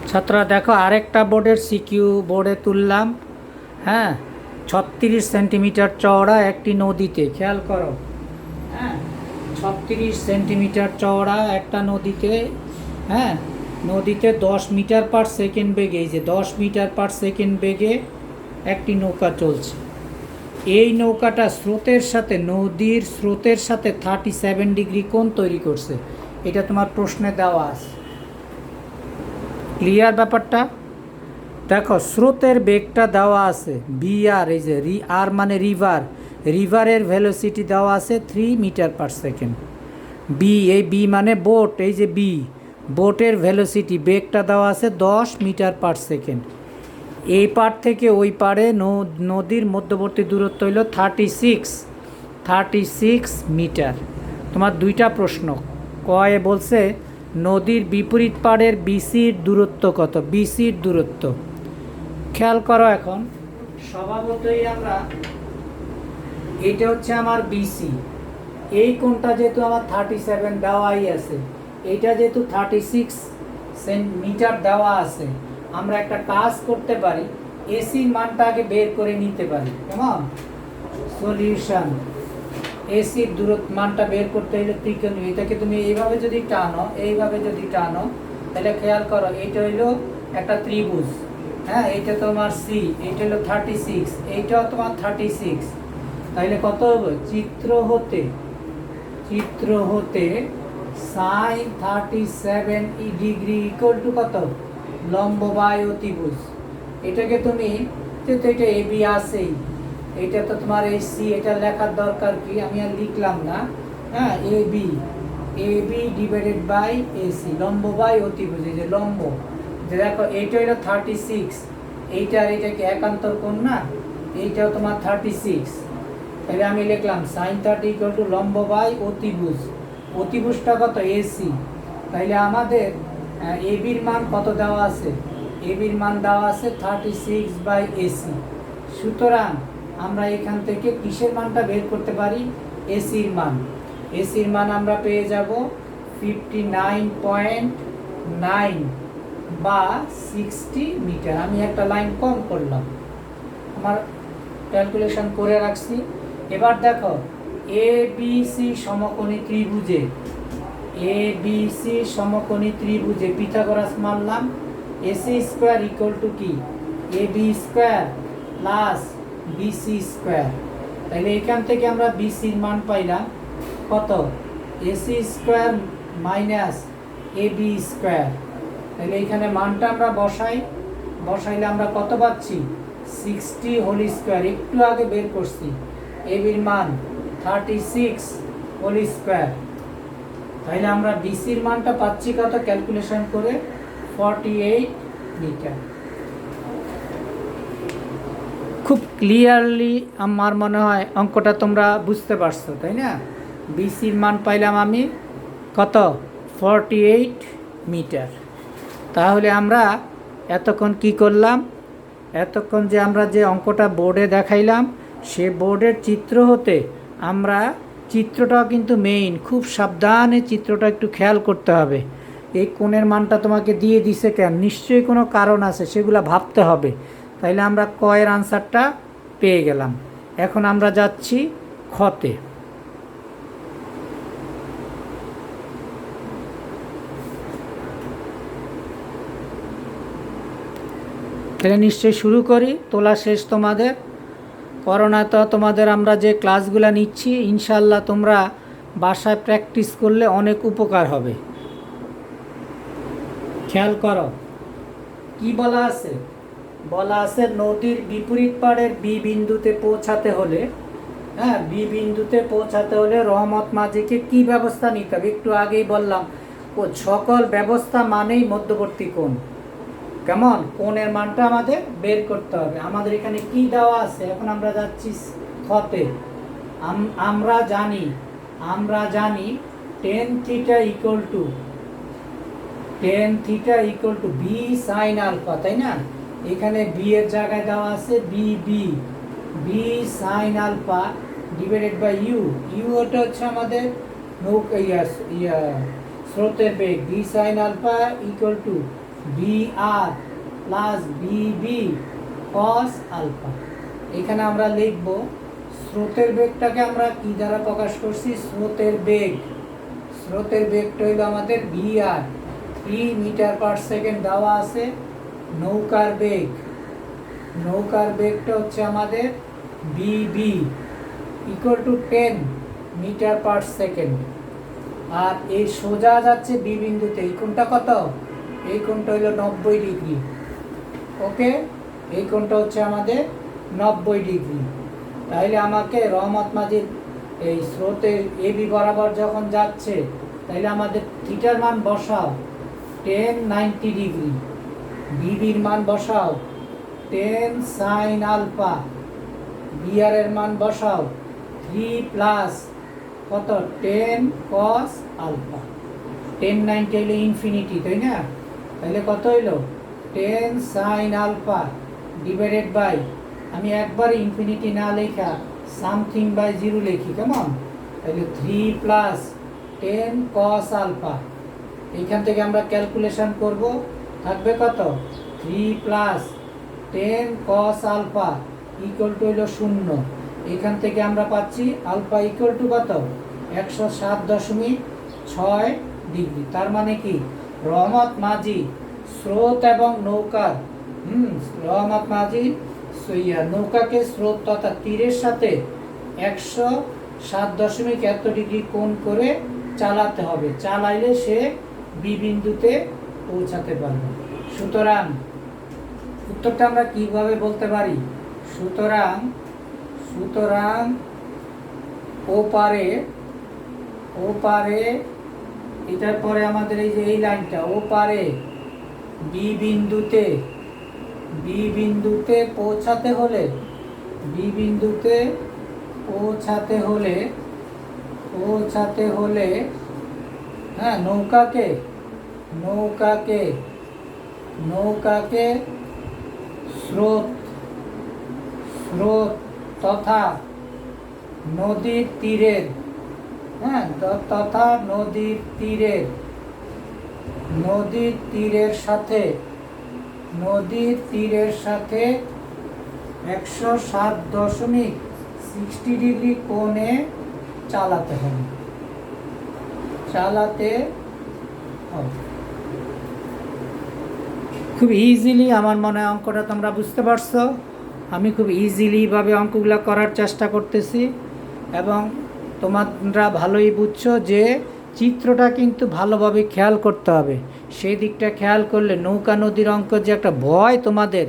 ছাত্ররা, দেখো আরেকটা বোর্ডের সিকিউ বোর্ডে তুললাম, হ্যাঁ, 36 সেন্টিমিটার চওড়া একটি নদীতে, খেয়াল করো, হ্যাঁ, 36 সেন্টিমিটার চওড়া একটা নদীতে, হ্যাঁ, নদীতে 10 মিটার পার সেকেন্ড বেগে, এই যে 10 মিটার পার সেকেন্ড বেগে একটি নৌকা চলছে। এই নৌকাটা নদীর স্রোতের সাথে 37 ডিগ্রি কোণ তৈরি করছে, এটা তোমার প্রশ্নে দেওয়া আছে। ক্লিয়ার ব্যাপারটা? দেখো স্রোতের বেগটা দেওয়া আছে বিআর, এই যে আর মানে রিভারের ভেলোসিটি দেওয়া আছে 3 মিটার পার সেকেন্ড। এই বি মানে বোট, এই যে বোটের ভেলোসিটি বেগটা দেওয়া আছে 10 মিটার পার সেকেন্ড। এই পার থেকে ওই পারে নদীর মধ্যবর্তী দূরত্ব হইল 36 মিটার। তোমার দুইটা প্রশ্ন, কয়ে বলছে নদীর বিপরীত পাড়ের বিসির দূরত্ব কত, বিসির দূরত্ব খেয়াল করো। এখন স্বভাবতই আমরা, এটা হচ্ছে আমার বিসি, এই কোণটা যেহেতু আমার 37 দেওয়াই আছে, এইটা যেহেতু 36 মিটার দেওয়া আছে, আমরা একটা কাজ করতে পারি, এসির মানটা আগে বের করে নিতে পারি। কেমন সলিউশন, এসির দূরত্ব মানটা বের করতে হলে ত্রিকোণ, এটাকে তুমি এইভাবে যদি টানো, তাহলে খেয়াল করো এইটা হইলো একটা ত্রিভুজ, হ্যাঁ, এইটা তোমার সি, এইটা হলো 36, এইটাও তোমার 36, তাহলে কত হবে? চিত্র হতে সাইন 37 ডিগ্রি ইকুয়াল টু কত? লম্ব বাই অতিভুজ। এটাকে তুমি তো এটা এবি আসেই, এটা তো তোমার এই সি, এটা লেখার দরকার কি, আমি আর লিখলাম না। হ্যাঁ, এবি ডিভাইডেড বাই এসি, লম্ব বাই অতিভুজ। এই যে লম্ব, যে দেখো এইটা হলো 36, এইটা আর এটা কি একান্তর কোণ না, এইটাও তোমার 36। তাহলে আমি লিখলাম সাইন 30 ইকুয়াল টু লম্ব বাই অতিভুজ। অতিভুজটা কত? এসি। তাইলে আমাদের এবির মান কত দেওয়া আছে? এবির মান দেওয়া আছে 36 বাই এসি। সুতরাং আমরা এখান থেকে কিসের মানটা বের করতে পারি? এসির মান। এসির মান আমরা পেয়ে যাব 59.9 বা 60 মিটার। আমি একটা লাইন কম করলাম, আমার ক্যালকুলেশন করে রাখছি। এবার দেখো এবিসি সমকোণী ত্রিভুজে পিথাগোরাস মানলাম। এসি স্কোয়ার ইকুয়াল টু কি? AB square plus BC square. তাহলে এখান থেকে আমরা বিসির মান পাইলাম কত? AC square minus AB square. তাহলে এখানে মানটা আমরা বসাইলে আমরা কত পাচ্ছি? 60 হোল স্কোয়ার। একটু আগে বের করছি এবির মান 36 হোল স্কোয়ার। তাহলে আমরা বিসির মানটা পাচ্ছি কত? ক্যালকুলেশন করে 48 মিটার। খুব ক্লিয়ারলি আমার মনে হয় অঙ্কটা তোমরা বুঝতে পারছো, তাই না? বিসির মান পাইলাম আমি কত? 48 মিটার। তাহলে আমরা এতক্ষণ কি করলাম? এতক্ষণ যে আমরা যে অঙ্কটা বোর্ডে দেখাইলাম, সে বোর্ডের চিত্র হতে আমরা, চিত্রটাও কিন্তু মেইন, খুব সাবধানে চিত্রটা একটু খেয়াল করতে হবে। এই কোণের মানটা তোমাকে দিয়ে দিছে কেন? নিশ্চয়ই কোনো কারণ আছে, সেগুলো ভাবতে হবে। তাইলে আমরা কয়ের আনসারটা পেয়ে গেলাম। এখন আমরা যাচ্ছি খতে। তাহলে নিশ্চয়ই শুরু করি। তোলা শেষ তোমাদের। করোনা তো তোমাদের আমরা যে ক্লাসগুলো নিচ্ছি, ইনশাল্লাহ তোমরা বাসায় প্র্যাকটিস করলে অনেক উপকার হবে। খেয়াল করো কি বলা আছে? বলা আছে নদীর বিপরীত পাড়ের বি বিন্দুতে পৌঁছাতে হলে, হ্যাঁ, বি বিন্দুতে পৌঁছাতে হলে রহমত মাঝিকে কি ব্যবস্থা নিতে হবে? একটু আগেই বললাম, ও সকল ব্যবস্থা মানেই মধ্যবর্তী কোণ। কেমন? কোণের মানটা আমাদের বের করতে হবে। আমাদের এখানে কি দেওয়া আছে? এখন আমরা যাচ্ছি খতে। আমরা জানি tan theta equal to B sine alpha, তাই না? এখানে বি এর জায়গায় দেওয়া আছে V sine alpha divided by U ওটা হচ্ছে আমাদের স্রোতের বেগ। V sine alpha equal to V R plus B cos alpha. এখানে আমরা লিখব স্রোতের বেগটাকে আমরা কি দ্বারা প্রকাশ করছি? স্রোতের বেগটা হইল আমাদের V R, 3 metre per second দেওয়া আছে। নৌকার বেগটা হচ্ছে আমাদের V equal to 10 metre per second. আর এই সোজা যাচ্ছে বি বিন্দুতে। এই কোণটা কত? এই কোণটা হইল 90 ডিগ্রি। ওকে, এই কোণটা হচ্ছে আমাদের 90 ডিগ্রি। তাইলে আমাকে রহমত মাঝির এই স্রোতের এবি বরাবর যখন যাচ্ছে, তাইলে আমাদের থিটার মান বসাও 10 90 ডিগ্রি, বিবির মান বসাও 10 সাইন আলফা, বিআর এর মান বসাও 3 প্লাস কত? 10 কস আলফা। 10 90 হইলো ইনফিনিটি, তাই না? তাহলে কত হইলো? 10 সাইন আলফা ডিভাইডেড বাই, আমি একবার ইনফিনিটি না লেখা সামথিং বাই 0 লিখি, কেমন? তাহলে 3 প্লাস 10 কস আলফা। এইখান থেকে আমরা ক্যালকুলেশন করব, থাকবে কত? 3 plus 10 cos alpha equal to হইল 0। এখান থেকে আমরা পাচ্ছি আলফা ইকুয়াল টু কত? 107.6 ডিগ্রি। তার মানে কি? রহমত মাঝি স্রোত এবং নৌকার রহমত মাঝি নৌকাকে স্রোত তথা তীরের সাথে 107 এত ডিগ্রি কোণ করে চালাতে হবে, চালাইলে সে বি বিন্দুতে পৌঁছাতে পারবে। সুতরাং উত্তরটা আমরা কিভাবে বলতে পারি? সুতরাং ও পারে এটার পরে আমাদের এই যে এই লাইনটা, ও পারে বি বিন্দুতে পৌঁছাতে হলে হ্যাঁ, নৌকাকে স্রোত তথা নদীর তীরের সাথে 107.60 ডিগ্রি কোণে চালাতে হবে। খুব ইজিলি আমার মনে হয় অঙ্কটা তোমরা বুঝতে পারছো। আমি খুব ইজিলিভাবে অঙ্কগুলো করার চেষ্টা করতেছি এবং তোমরা ভালোই বুঝছো যে চিত্রটা কিন্তু ভালোভাবে খেয়াল করতে হবে। সেই দিকটা খেয়াল করলে নৌকা নদীর অঙ্ক যে একটা ভয় তোমাদের,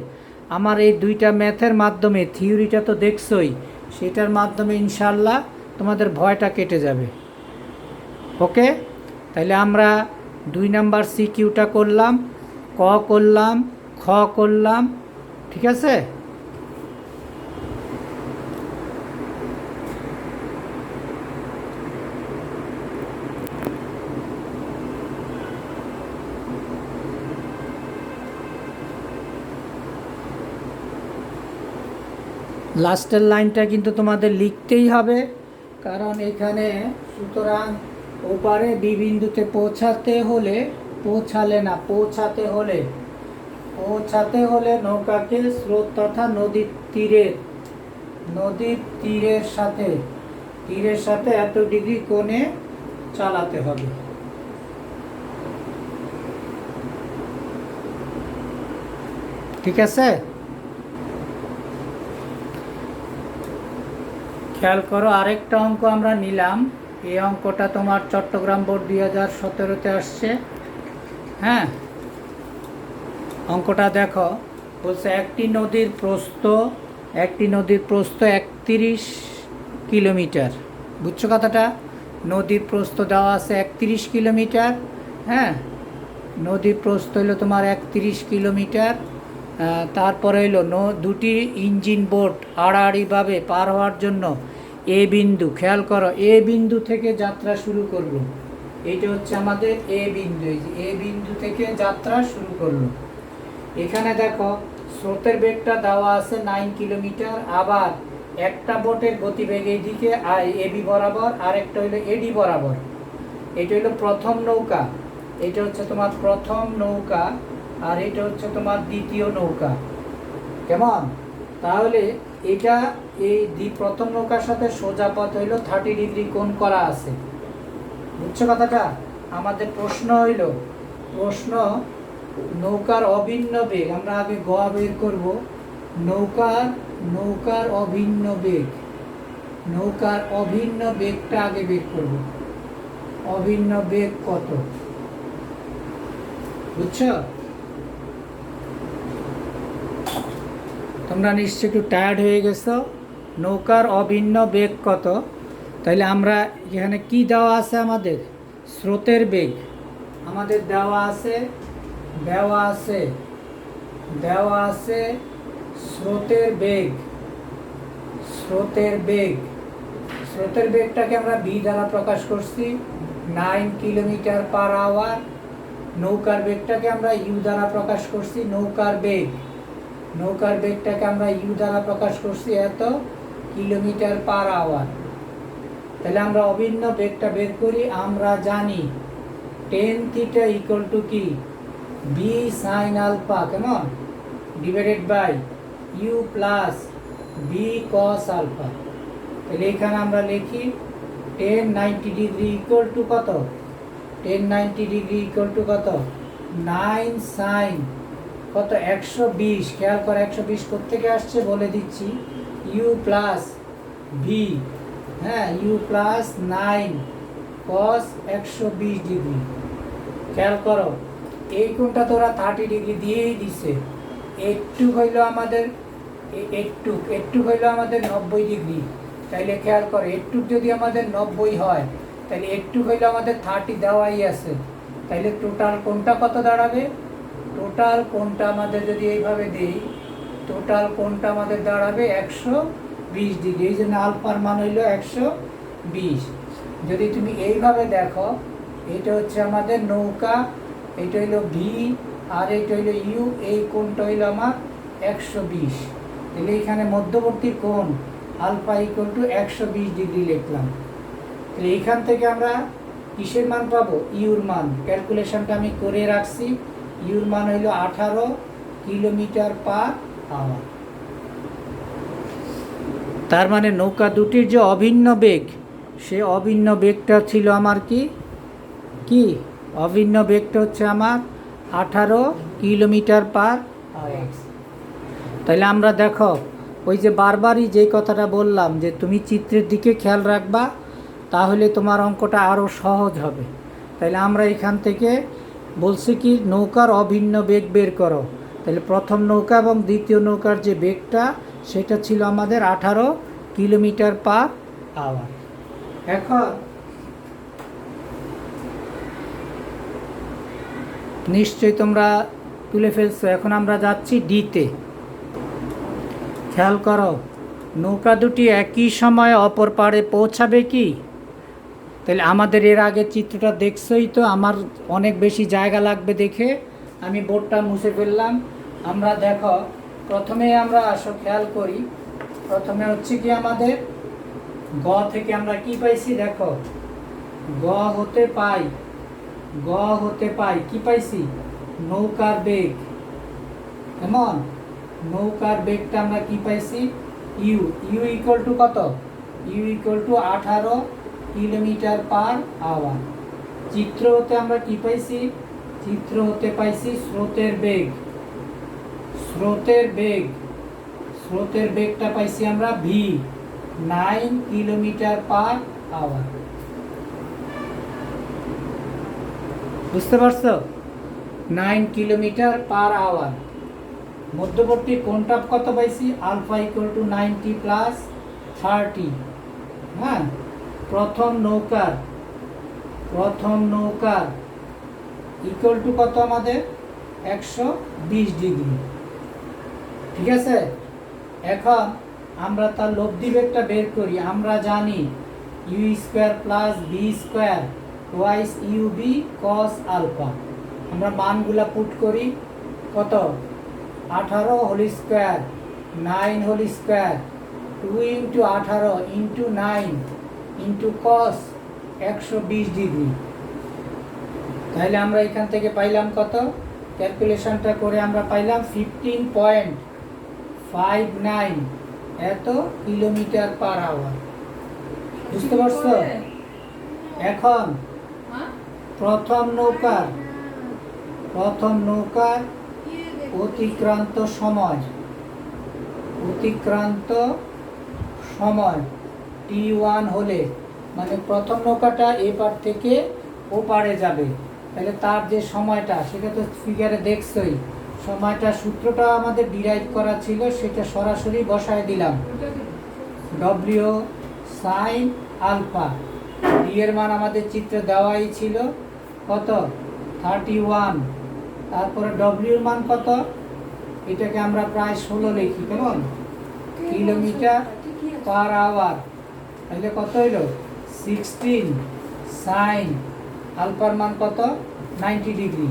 আমার এই দুইটা ম্যাথের মাধ্যমে, থিওরিটা তো দেখছোই, সেটার মাধ্যমে ইনশাল্লাহ তোমাদের ভয়টা কেটে যাবে। ওকে, তাহলে আমরা 2 নাম্বার সিকিউটা করলাম, ক করলাম, খ করলাম, ঠিক আছে? লাস্টের লাইনটা কিন্তু তোমাদের লিখতেই হবে, কারণ এখানে সুতরাং ওপারে বি বিন্দুতে পৌঁছাতে হলে নৌকাকে স্রোত তথা নদীর তীরের সাথে এত ডিগ্রি কোণে চালাতে হবে। ঠিক আছে, খেয়াল করো, আরেকটা অঙ্ক আমরা নিলাম। এই অঙ্কটা তোমার চট্টগ্রাম বোর্ড 2017-তে আসছে। হ্যাঁ, অঙ্কটা দেখো, বলছে একটি নদীর প্রস্থ 31 কিলোমিটার। বুঝছো কথাটা? নদীর প্রস্থ দেওয়া আছে 31 কিলোমিটার। হ্যাঁ, নদীর প্রস্থ হলো তোমার 31 কিলোমিটার। তারপরে হইলো দুটি ইঞ্জিন বোট আড়াআড়িভাবে পার হওয়ার জন্য এ বিন্দু, খেয়াল করো, এ বিন্দু থেকে যাত্রা শুরু করব। এইটা হচ্ছে আমাদের এ বিন্দু, এই যে এ বিন্দু থেকে যাত্রা শুরু করলো। এখানে দেখো স্রোতের বেগটা দেওয়া আছে 9 কিলোমিটার, আবার একটা বোটের গতিবেগ এইদিকে এবি বরাবর, আর একটা হইলো এডি বরাবর। এটা হইলো প্রথম নৌকা, এটা হচ্ছে তোমার প্রথম নৌকা, আর এটা হচ্ছে তোমার দ্বিতীয় নৌকা। কেমন? তাহলে এটা এই প্রথম নৌকার সাথে সোজা পথ হইল 30 ডিগ্রি কোণ করা আছে। বুঝছো কথাটা? আমাদের প্রশ্ন নৌকার অভিন্ন বেগ, আমরা আগে গ বের করব। নৌকার অভিন্ন বেগটা আগে বের করব। অভিন্ন বেগ কত? বুঝছো? তোমরা নিশ্চয়ই একটু টায়ার্ড হয়ে গেছো। নৌকার অভিন্ন বেগ কত? তাহলে আমরা এখানে কি দেওয়া আছে? আমাদের স্রোতের বেগ আমাদের দেওয়া আছে স্রোতের বেগটাকে আমরা বি দ্বারা প্রকাশ করছি, 9 কিলোমিটার পার আওয়ার। নৌকার বেগটাকে আমরা ইউ দ্বারা প্রকাশ করছি, নৌকার বেগটাকে আমরা ইউ দ্বারা প্রকাশ করছি এত কিলোমিটার পার আওয়ার। তাহলে আমরা অভিন্ন বেগটা বের করি। আমরা জানি tan থিটা ইকুয়াল টু কি? বি সাইন আলফা, কেমন, divided by U plus B cos alpha. তাহলে এখানে আমরা লিখি tan 90 ডিগ্রি ইকুয়াল টু কত? tan 90 ডিগ্রি ইকুয়াল টু কত? 9 সাইন কত? 120। খেয়াল করে 120 কোথেকে আসছে বলে দিচ্ছি, ইউ প্লাস ভি হ্যাঁ, ইউ প্লাস 9 কস 120 ডিগ্রি। খেয়াল করো, এই কোণটা তোরা 30 ডিগ্রি দিয়েই দিছে। একটু হইল আমাদের একটু হইল আমাদের 90 ডিগ্রি। তাইলে খেয়াল করো, একটু যদি আমাদের 90 হয়, তাহলে একটু হইলে আমাদের 30 দেওয়াই আছে। তাইলে টোটাল কোণটা কত দাঁড়াবে? টোটাল কোণটা আমাদের যদি এইভাবে দিই, টোটাল কোণটা আমাদের দাঁড়াবে 120 ডিগ্রি। এই জন্য আলফার মান হইল 120। যদি তুমি এইভাবে দেখো, এটা হচ্ছে আমাদের নৌকা, এটা হইল ভি, আর এটা হইল ইউ, এই কোণটা হইল আমার 120। তাহলে এখানে মধ্যবর্তী কোণ আলফা ইকুয়াল টু 120 ডিগ্রি লিখলাম। তাহলে এইখান থেকে আমরা কিসের মান পাবো? ইউর মান। ক্যালকুলেশনটা আমি করে রাখছি। ইউর মান হইল 18 কিলোমিটার পার আওয়ার। তার মানে নৌকা দুটির যে অভিন্ন বেগ, সে অভিন্ন বেগটা ছিল আমার কি অভিন্ন বেগটা হচ্ছে আমার 18 কিলোমিটার পার আওয়ার। তাহলে আমরা দেখো, ওই যে বারবারই যে কথাটা বললাম যে তুমি চিত্রের দিকে খেয়াল রাখবা, তাহলে তোমার অঙ্কটা আরও সহজ হবে। তাহলে আমরা এখান থেকে বলছি কি, নৌকার অভিন্ন বেগ বের করো। তাহলে প্রথম নৌকা এবং দ্বিতীয় নৌকার যে বেগটা, সেটা ছিল আমাদের 18 কিলোমিটার পার আওয়ার। এখন নিশ্চয়ই তোমরা তুলে ফেলছো। এখন আমরা যাচ্ছি ডিতে। খেয়াল করো, নৌকা দুটি একই সময়ে অপর পাড়ে পৌঁছাবে কি? তাহলে আমাদের এর আগে চিত্রটা দেখছোই তো, আমার অনেক বেশি জায়গা লাগবে দেখে আমি বোর্ডটা মুছে ফেললাম। আমরা দেখো, প্রথমে আমরা আসো খেয়াল করি, প্রথমে হচ্ছে কি আমাদের গ থেকে আমরা কি পাইছি দেখো, গ হতে পাই কি পাইছি? নৌকার বেগ। কেমন? নৌকার বেগটা আমরা কি পাইছি? ইউ ইকুয়াল টু কত? U equal to 18 kilometre per hour. চিত্র হতে আমরা কি পাইছি? চিত্র হতে পাইছি স্রোতের বেগটা পাইছি আমরা ভি, 9 কিলোমিটার পার আওয়ার। বুঝতে পারছো? 9 কিলোমিটার পার আওয়ার। মধ্যবর্তী কোণটা কত পাইছি? Alpha equal to 90 plus 30। হ্যাঁ, প্রথম নৌকার ইকুয়াল টু কত আমাদের? 120 ডিগ্রি। ঠিক আছে, এখন আমরা তার লব্ধি বেগটা বের করি। আমরা জানি U square plus B square twice U B cos alpha. আমরা মানগুলা পুট করি। কত? 18 whole square, 9 whole square, 2 into 18 into 9 into cos 120 degree. তাহলে আমরা এখান থেকে পাইলাম কত? ক্যালকুলেশনটা করে আমরা পাইলাম 15.59 এত কিলোমিটার পার আওয়ার। বুঝতে পারছো? এখন প্রথম নৌকার অতিক্রান্ত সময় T1 হলে, মানে প্রথম নৌকাটা এ পার থেকে ও পারে যাবে, তাহলে তার যে সময়টা, সেটা তো ফিগারে দেখছই। সময়টা সূত্রটা আমাদের ডিরাইভ করা ছিল, সেটা সরাসরি বসায় দিলাম। ডব্লিউ সাইন আলফা, ডি এর মান আমাদের চিত্রে দেওয়াই ছিল কত? 31। তারপরে ডব্লিউর মান কত? এটাকে আমরা প্রায় 16 লিখি। কেমন? Kilometre per hour. তাহলে কত হইল? 16 সাইন আলফার মান কত? 90 ডিগ্রি,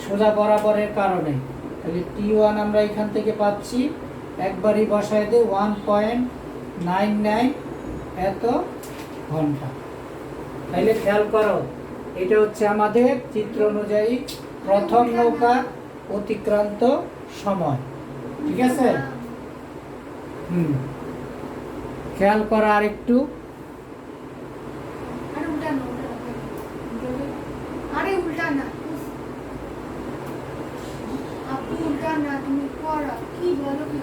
সোজা বরাবরের কারণে। তাহলে T1 আমরা এখান থেকে পাচ্ছি, একবারই বসায় দিই 1.99 এত ঘন্টা। তাহলে খেয়াল করো, এটা হচ্ছে আমাদের চিত্র অনুযায়ী প্রথম নৌকা অতিক্রান্ত সময়। ঠিক আছে? খেয়াল করা আর একটু। উল্টা না আপু, উল্টা না, তুমি পড়া কি বলো? কি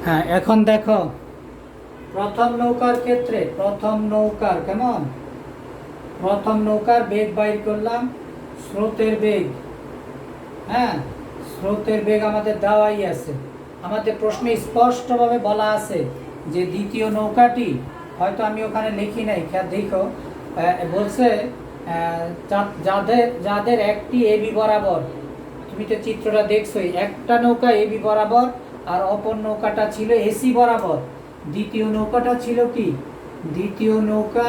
হ্যাঁ, এখন দেখো প্রথম নৌকার ক্ষেত্রে প্রথম নৌকার কেমন প্রথম নৌকার বেগ বাইর করলাম, স্রোতের বেগ। হ্যাঁ, স্রোতের বেগ আমাদের দেওয়াই আছে। আমাদের প্রশ্নে স্পষ্টভাবে বলা আছে যে দ্বিতীয় নৌকাটি, হয়তো আমি ওখানে লিখি নাই, খেয়াল দেখো, বলছে যাদের যাদের একটি এবি বরাবর, তুমি তো চিত্রটা দেখছোই, একটা নৌকা এবি বরাবর আর অপর নৌকাটা ছিল এসি বরাবর। দ্বিতীয় নৌকাটা ছিল কি, দ্বিতীয় নৌকা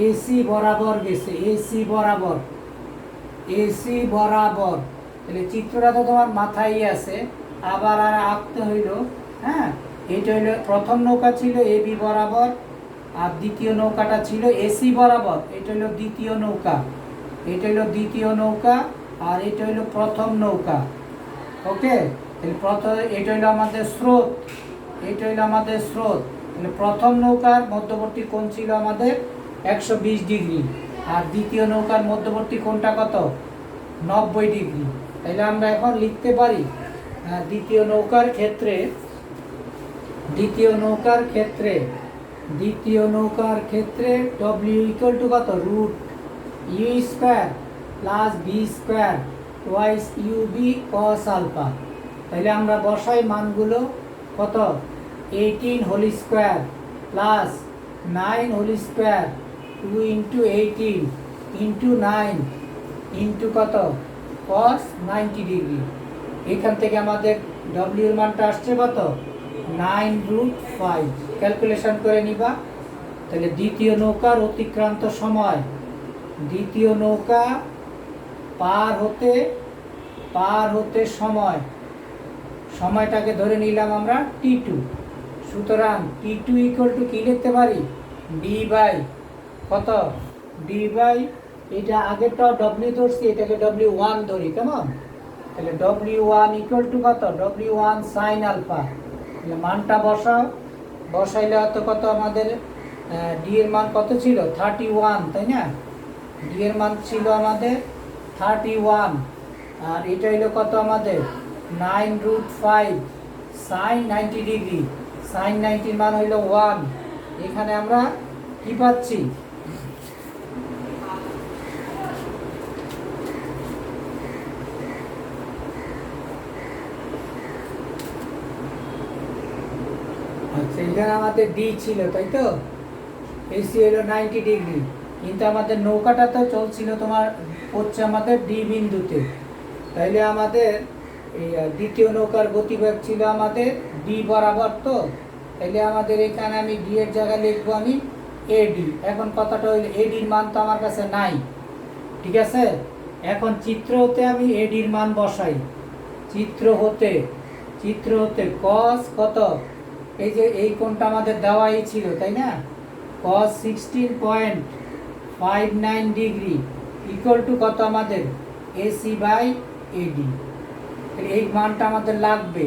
এসি বরাবর গেছে, এসি বরাবর, এসি বরাবর। তাহলে চিত্রটা তো তোমার মাথায় আছে, আবার আর আঁকতে হইল। হ্যাঁ, এটা হইলো প্রথম নৌকা ছিল এবি বরাবর আর দ্বিতীয় নৌকাটা ছিল এসি বরাবর। এটা হইলো দ্বিতীয় নৌকা, এটা হইলো দ্বিতীয় নৌকা আর এটা হইলো প্রথম নৌকা। ওকে, তাহলে প্রথম এটা হইলো আমাদের স্রোত, এটা হইলো আমাদের স্রোত। তাহলে প্রথম নৌকার মধ্যবর্তী কোণ ছিল আমাদের 120 ডিগ্রি আর দ্বিতীয় নৌকার মধ্যবর্তী কোণটা কত, 90 ডিগ্রি। তাহলে আমরা এখন লিখতে পারি দ্বিতীয় নৌকার ক্ষেত্রে, দ্বিতীয় নৌকার ক্ষেত্রে, দ্বিতীয় নৌকার ক্ষেত্রে ডব্লিউ ইকুয়াল টু কত, root U square plus B square twice U B cos alpha. তাহলে আমরা বসাই মানগুলো, কত, 18 whole square plus 9 whole square 2 into 18 into 9 into কত, কস 90 ডিগ্রি। এখান থেকে আমাদের ডব্লিউর মানটা আসছে কত, 9√5। ক্যালকুলেশন করে নিবা। তাহলে দ্বিতীয় নৌকার অতিক্রান্ত সময়, দ্বিতীয় নৌকা পার হতে সময়, সময়টাকে ধরে নিলাম আমরা T2। সুতরাং T2 ইকুয়াল টু কি লিখতে পারি, ডি বাই কত, ডি বাই, এটা আগেরটা ডব্লিউ ধরছি, এটাকে W1 ধরি, কেমন। তাহলে W1 ইকুয়াল টু কত, W1 সাইন আলফা। তাহলে মানটা বসাও, বসাইলে হয়তো কত আমাদের ডি এর মান কত ছিল, 31, তাই না। ডি এর মান ছিল আমাদের 31 আর এটা হইলো কত আমাদের 9√5 সাইন 90 ডিগ্রি। সাইন 90 মান হইলো 1। এখানে আমরা কি পাচ্ছি, আচ্ছা, এখানে আমাদের ডি ছিল, তাই তো, এসি হলো 90 ডিগ্রি, কিন্তু আমাদের নৌকাটা তো চলছিল তোমার হচ্ছে আমাদের ডি বিন্দুতে। তাইলে আমাদের এই দ্বিতীয় নৌকার গতিবেগ ছিল আমাদের ডি বরাবর। তো তাইলে আমাদের এখানে আমি ডি এর জায়গায় লিখবো আমি এডি। এখন কথাটা হইল এডির মান তো আমার কাছে নাই, ঠিক আছে। এখন চিত্র হতে আমি এডির মান বসাই। চিত্র হতে কস কত, এই যে এই কোণটা আমাদের দেওয়াই ছিল, তাই না, cos 16.59 ডিগ্রি ইকুয়াল টু কত আমাদের এসি বাই এডি। এই মানটা আমাদের লাগবে।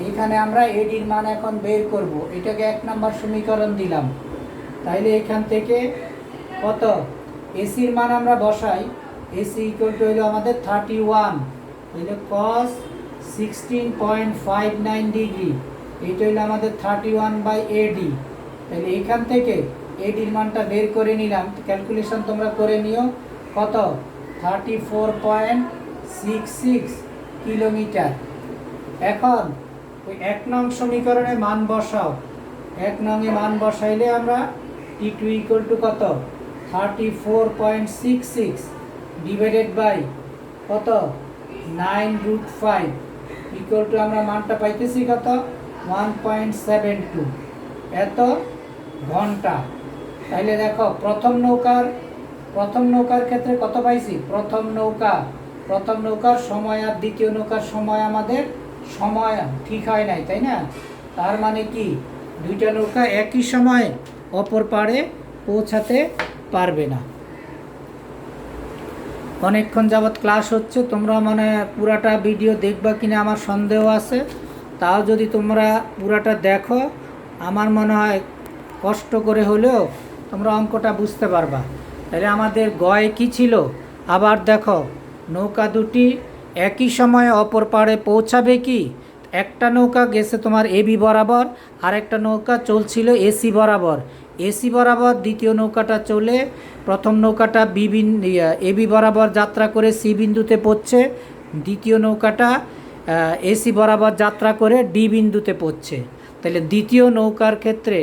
এখানে আমরা এডির মান এখন বের করব। এটাকে 1 নম্বর সমীকরণ দিলাম। তাইলে এখান থেকে কত, এসির মান আমরা বসাই, এসি ইকুয়াল টু হইলো আমাদের 31, হইলো cos 16.59 ডিগ্রি, এইটা হইলো আমাদের 31 বাই এডি। তাহলে এখান থেকে এডির মানটা বের করে নিলাম, ক্যালকুলেশন তোমরা করে নিও, কত, 34.66 কিলোমিটার। এখন ওই 1 নং সমীকরণে মান বসাও। 1 নংয়ে মান বসাইলে আমরা T2 ইকুয়াল টু কত, 34.66 ডিভাইডেড বাই কত, 9√5 ইকুয়াল টু আমরা মানটা পাইতেছি কত, 1.72 এত ঘন্টা। তাইলে দেখো প্রথম নৌকার ক্ষেত্রে কত পাইছি, প্রথম নৌকার সময় আর দ্বিতীয় নৌকার সময় আমাদের সময় ঠিক হয় নাই, তাই না। তার মানে কি, দুইটা নৌকা একই সময় অপর পাড়ে পৌঁছাতে পারবে না। অনেকক্ষণ যাবৎ ক্লাস হচ্ছে, তোমরা মানে পুরাটা ভিডিও দেখবা কিনা আমার সন্দেহ আছে। তাও যদি তোমরা পুরাটা দেখো, আমার মনে হয় কষ্ট করে হলেও তোমরা অঙ্কটা বুঝতে পারবা। তাহলে আমাদের গয়ে কি ছিল, আবার দেখো, নৌকা দুটি একই সময়ে অপর পাড়ে পৌঁছাবে কি, একটা নৌকা গেছে তোমার এবি বরাবর, আর একটা নৌকা চলছিল এসি বরাবর। এসি বরাবর দ্বিতীয় নৌকাটা চলে, প্রথম নৌকাটা এবি বরাবর যাত্রা করে সি বিন্দুতে পড়ছে, দ্বিতীয় নৌকাটা এসি বরাবর যাত্রা করে ডি বিন্দুতে পড়ছে। তাহলে দ্বিতীয় নৌকার ক্ষেত্রে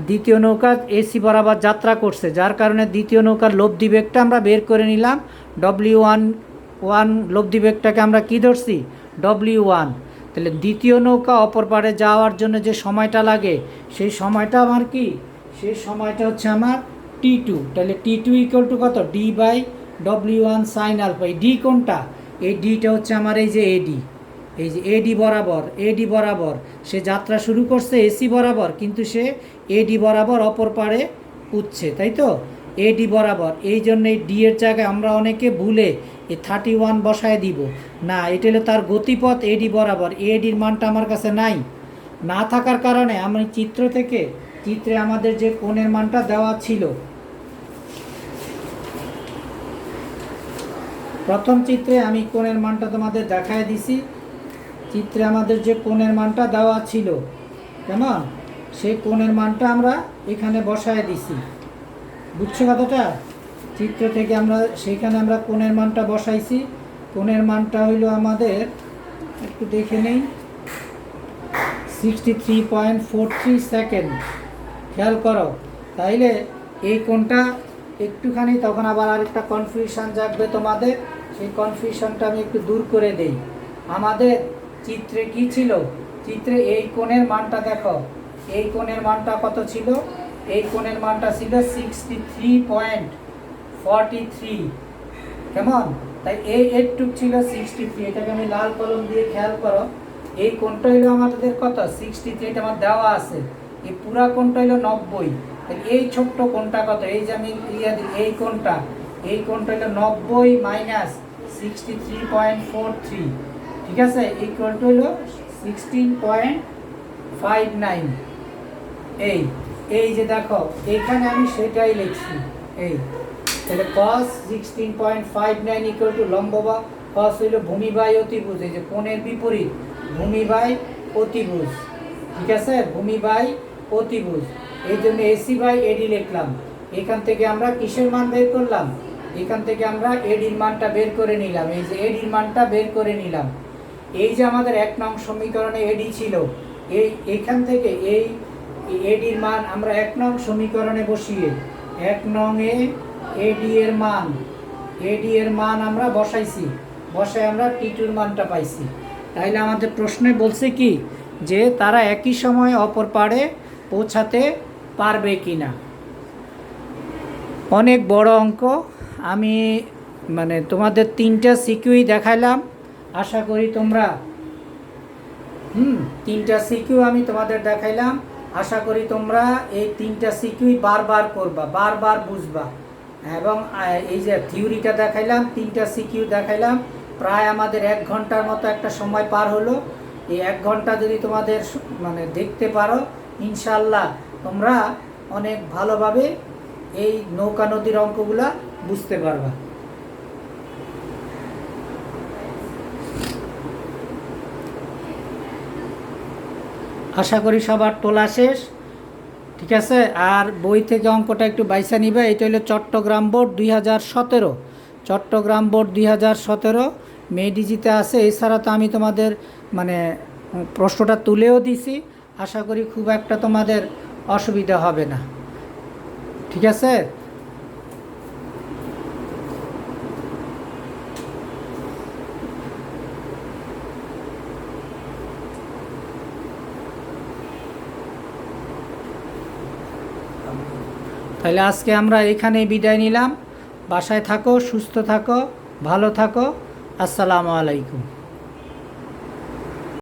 দ্বিতীয় নৌকা এসি বরাবর যাত্রা করছে, যার কারণে দ্বিতীয় নৌকার লব্ধি বেগটা আমরা বের করে নিলাম। W1 লব্ধি বেগটাকে আমরা কী ধরছি? W1। তাহলে দ্বিতীয় নৌকা অপর পাড়ে যাওয়ার জন্য যে সময়টা লাগে সেই সময়টা আমার কি? সেই সময়টা হচ্ছে আমার T2। তাহলে T2 ইকুয়াল টু কত? D/W1 sine alpha. এই ডি কোনটা? এই ডিটা হচ্ছে আমার এই যে এডি, এই যে এডি বরাবর সে যাত্রা শুরু করছে এসি বরাবর, কিন্তু সে এডি বরাবর অপর পাড়ে উঠছে, তাই তো? এডি বরাবর। এই জন্য এই ডি এর জায়গায় আমরা অনেকে ভুলে এই 31 বসায় দিব না, এটা হলো তার গতিপথ এডি বরাবর। এডির মানটা আমার কাছে নাই, না থাকার কারণে আমি চিত্রে আমাদের যে কোণের মানটা দেওয়া ছিল, প্রথম চিত্রে আমি কোণের মানটা তোমাদের দেখায় দিছি। চিত্রে আমাদের যে কোণের মানটা দেওয়া ছিল, কেমন, সেই কোণের মানটা আমরা এখানে বসায় দিছি। বুঝছো কথাটা? চিত্র থেকে সেখানে আমরা কোণের মানটা বসাইছি। কোণের মানটা হইল আমাদের, একটু দেখে নেই, 63.43 সেকেন্ড। খেয়াল করো। তাইলে এই কোণটা একটুখানি, তখন আবার আরেকটা কনফিউশন জাগবে তোমাদের, সেই কনফিউশনটা আমি একটু দূর করে দেই। আমাদের চিত্রে কি ছিল? চিত্রে এই কোণের মানটা দেখো, এই কোণের মানটা কত ছিল? এই কোণের মানটা ছিল 63.43। কেমন? তাই এই একটু ছিল 63, এটাকে আমি লাল কলম দিয়ে খেয়াল করো। এই কোণটা হইলো আমাদের কত? 63, এটা আমার দেওয়া আছে। এই পুরা কোণটা হইলো 90। তাহলে এই ছোট্ট কোণটা কত? এই যে আমি এই কোণটা হইলো 90 মাইনাস 63.43, ঠিক আছে, ইকুয়াল টু হইলো 16.59। এই যে দেখো, এইখানে আমি সেটাই লিখছি। এই তাহলে cos 16.59 ইকুয়াল টু লম্ব বা cos হইল ভূমি বাই অতিভুজ, এই যে কোণের বিপরীত, ভূমি বাই অতিভুজ, ঠিক আছে, ভূমি বাই অতিভুজ। এই জন্য এসি বাই এডি লিখলাম। এখান থেকে আমরা কিসের মান বের করলাম? এখান থেকে আমরা এডির মানটা বের করে নিলাম। এই যে এডির মানটা বের করে নিলাম। এই যে আমাদের 1 নং সমীকরণে এডি ছিল, এইখান থেকে এই এডির মান আমরা 1 নং সমীকরণে বসিয়ে 1 নং এ এডি এর মান আমরা বসাইছি, বসায় আমরা টি2 এর মানটা পাইছি। তাইলে আমাদের প্রশ্নে বলছে কি, যে তারা একই সময়ে অপর পাড়ে পৌঁছাতে পারবে কিনা। অনেক বড় অঙ্ক। আমি তোমাদের 3টা সিকিউই দেখাইলাম। আশা করি তোমরা 3টা সিকিউ আমি তোমাদের দেখাইলাম। আশা করি তোমরা এই 3টা সিকিউই বারবার করবা, বারবার বুঝবা। এবং এই যে থিওরিটা দেখাইলাম, 3টা সিকিউ দেখাইলাম, প্রায় আমাদের 1 ঘন্টার মতো একটা সময় পার হলো। এই 1 ঘন্টা যদি তোমাদের দেখতে পারো, ইনশাল্লাহ তোমরা অনেক ভালোভাবে এই নৌকা নদীর অঙ্কগুলা বুঝতে পারবা। আশা করি সবার তোলা শেষ, ঠিক আছে। আর বই থেকে অঙ্কটা একটু বাইসা নিবে। এটা হলো চট্টগ্রাম বোর্ড 2017, চট্টগ্রাম বোর্ড 2017 মেডিজিতে আছে। এছাড়া তো আমি তোমাদের প্রশ্নটা তুলেও দিছি। আশা করি খুব একটা তোমাদের অসুবিধা হবে না, ঠিক আছে। তাহলে আজকে আমরা এখানেই বিদায় নিলাম। বাসায় থাকো, সুস্থ থাকো, ভালো থাকো। আসসালামু আলাইকুম।